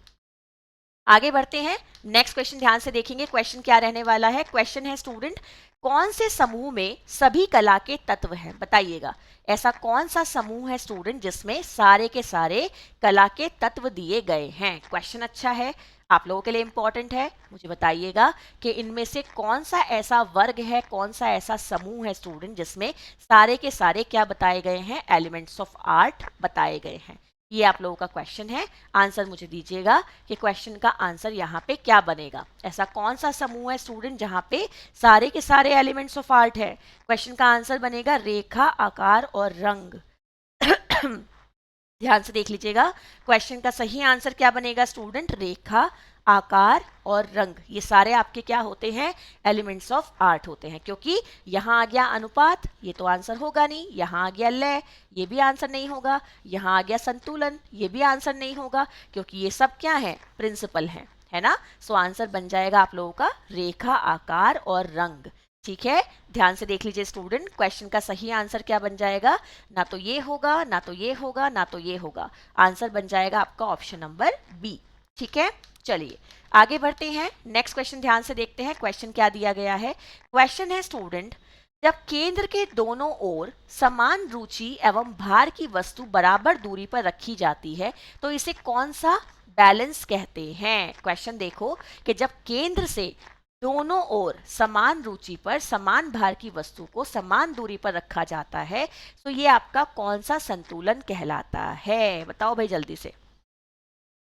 आगे बढ़ते हैं, नेक्स्ट क्वेश्चन ध्यान से देखेंगे। क्वेश्चन क्या रहने वाला है? क्वेश्चन है स्टूडेंट, कौन से समूह में सभी कला के तत्व हैं? बताइएगा, ऐसा कौन सा समूह है स्टूडेंट जिसमें सारे के सारे कला के तत्व दिए गए हैं? क्वेश्चन अच्छा है, आप लोगों के लिए इंपॉर्टेंट है। मुझे बताइएगा कि इनमें से कौन सा ऐसा वर्ग है, कौन सा ऐसा समूह है स्टूडेंट जिसमें सारे के सारे क्या बताए गए हैं? एलिमेंट्स ऑफ आर्ट बताए गए हैं। ये आप लोगों का क्वेश्चन है, आंसर मुझे दीजिएगा कि क्वेश्चन का आंसर यहाँ पे क्या बनेगा। ऐसा कौन सा समूह है स्टूडेंट जहाँ पे सारे के सारे एलिमेंट्स ऑफ आर्ट है? क्वेश्चन का आंसर बनेगा रेखा, आकार और रंग। ध्यान से देख लीजिएगा, क्वेश्चन का सही आंसर क्या बनेगा स्टूडेंट? रेखा, आकार और रंग, ये सारे आपके क्या होते हैं? एलिमेंट्स ऑफ आर्ट होते हैं। क्योंकि यहाँ आ गया अनुपात, ये तो आंसर होगा नहीं। यहाँ आ गया लय, ये भी आंसर नहीं होगा। यहाँ आ गया संतुलन, ये भी आंसर नहीं होगा, क्योंकि ये सब क्या है? प्रिंसिपल है ना। सो आंसर बन जाएगा आप लोगों का रेखा, आकार और रंग। ठीक है, ध्यान से देख लीजिए स्टूडेंट, क्वेश्चन का सही आंसर क्या बन जाएगा? ना तो ये होगा, ना तो ये होगा, ना तो ये होगा। आंसर बन जाएगा आपका ऑप्शन नंबर बी। ठीक है, चलिए आगे बढ़ते हैं। नेक्स्ट क्वेश्चन ध्यान से देखते हैं, क्वेश्चन क्या दिया गया है। क्वेश्चन है स्टूडेंट, जब केंद्र के दोनों ओर समान रुचि एवं भार की वस्तु बराबर दूरी पर रखी जाती है तो इसे कौन सा बैलेंस कहते हैं? क्वेश्चन देखो कि जब केंद्र से दोनों ओर समान रुचि पर समान भार की वस्तु को समान दूरी पर रखा जाता है तो ये आपका कौन सा संतुलन कहलाता है? बताओ भाई जल्दी से,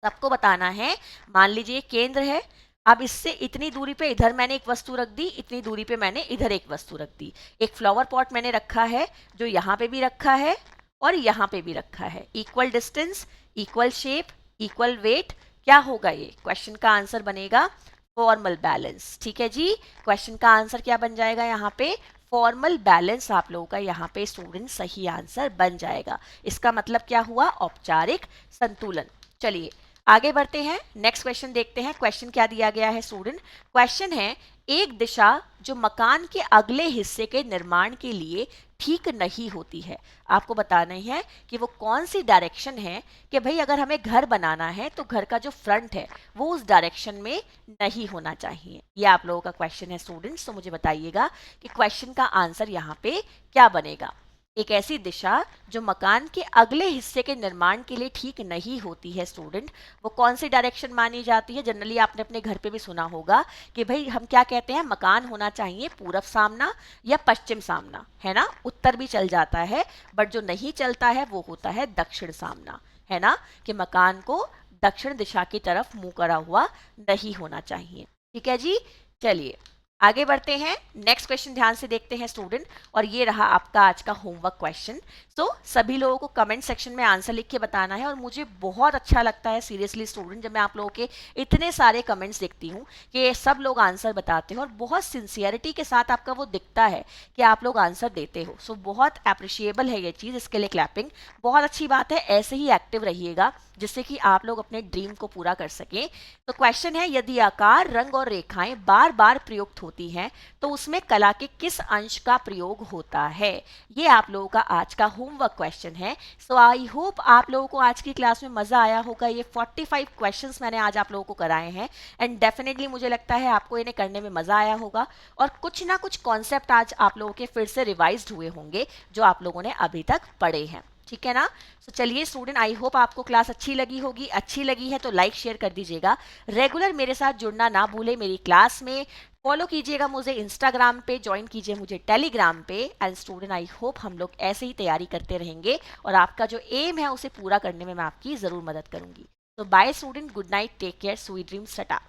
सबको बताना है। मान लीजिए केंद्र है, अब इससे इतनी दूरी पे इधर मैंने एक वस्तु रख दी, इतनी दूरी पे मैंने इधर एक वस्तु रख दी। एक फ्लावर पॉट मैंने रखा है जो यहाँ पे भी रखा है और यहाँ पे भी रखा है। Equal distance, equal shape, equal weight, क्या होगा ये? क्वेश्चन का आंसर बनेगा फॉर्मल बैलेंस। ठीक है जी, क्वेश्चन का आंसर क्या बन जाएगा यहाँ पे? फॉर्मल बैलेंस आप लोगों का यहाँ पे स्टूडेंट सही आंसर बन जाएगा। इसका मतलब क्या हुआ? औपचारिक संतुलन। चलिए आगे बढ़ते हैं, नेक्स्ट क्वेश्चन देखते हैं। क्वेश्चन क्या दिया गया है स्टूडेंट? क्वेश्चन है, एक दिशा जो मकान के अगले हिस्से के निर्माण के लिए ठीक नहीं होती है। आपको बताना है कि वो कौन सी डायरेक्शन है कि भाई अगर हमें घर बनाना है तो घर का जो फ्रंट है वो उस डायरेक्शन में नहीं होना चाहिए। ये आप लोगों का क्वेश्चन है स्टूडेंट्स। तो मुझे बताइएगा कि क्वेश्चन का आंसर यहाँ पे क्या बनेगा? एक ऐसी दिशा जो मकान के अगले हिस्से के निर्माण के लिए ठीक नहीं होती है स्टूडेंट, वो कौन सी डायरेक्शन मानी जाती है? जनरली आपने अपने घर पे भी सुना होगा कि भाई हम क्या कहते हैं, मकान होना चाहिए पूरब सामना या पश्चिम सामना, है ना। उत्तर भी चल जाता है, बट जो नहीं चलता है वो होता है दक्षिण सामना, है ना, कि मकान को दक्षिण दिशा की तरफ मुंह करा हुआ नहीं होना चाहिए। ठीक है जी, चलिए आगे बढ़ते हैं। नेक्स्ट क्वेश्चन ध्यान से देखते हैं स्टूडेंट, और ये रहा आपका आज का होमवर्क क्वेश्चन। तो सभी लोगों को कमेंट सेक्शन में आंसर लिख के बताना है। और मुझे बहुत अच्छा लगता है सीरियसली स्टूडेंट, जब मैं आप लोगों के इतने सारे कमेंट्स देखती हूँ कि सब लोग आंसर बताते हैं और बहुत सिंसियरिटी के साथ आपका वो दिखता है कि आप लोग आंसर देते हो। सो बहुत अप्रिशिएबल है ये चीज़, इसके लिए क्लैपिंग। बहुत अच्छी बात है, ऐसे ही एक्टिव रहिएगा जिससे कि आप लोग अपने ड्रीम को पूरा कर सकें। तो क्वेश्चन है, यदि आकार, रंग और रेखाएं बार बार प्रयुक्त होती हैं तो उसमें कला के किस अंश का प्रयोग होता है? ये आप लोगों का आज का होमवर्क क्वेश्चन है। सो आई होप आप लोगों को आज की क्लास में मजा आया होगा। ये 45 क्वेश्चंस मैंने आज आप लोगों को कराए हैं एंड डेफिनेटली मुझे लगता है आपको इन्हें करने में मजा आया होगा और कुछ ना कुछ कॉन्सेप्ट आज आप लोगों के फिर से रिवाइज्ड हुए होंगे जो आप लोगों ने अभी तक पढ़े हैं। ठीक है ना। तो चलिए स्टूडेंट, आई होप आपको क्लास अच्छी लगी होगी। अच्छी लगी है तो लाइक शेयर कर दीजिएगा। रेगुलर मेरे साथ जुड़ना ना भूले मेरी क्लास में। फॉलो कीजिएगा मुझे इंस्टाग्राम पे, ज्वाइन कीजिए मुझे टेलीग्राम पे। एंड स्टूडेंट, आई होप हम लोग ऐसे ही तैयारी करते रहेंगे और आपका जो एम है उसे पूरा करने में मैं आपकी ज़रूर मदद करूंगी। तो bye student, good night, take care, sweet dreams, Tata.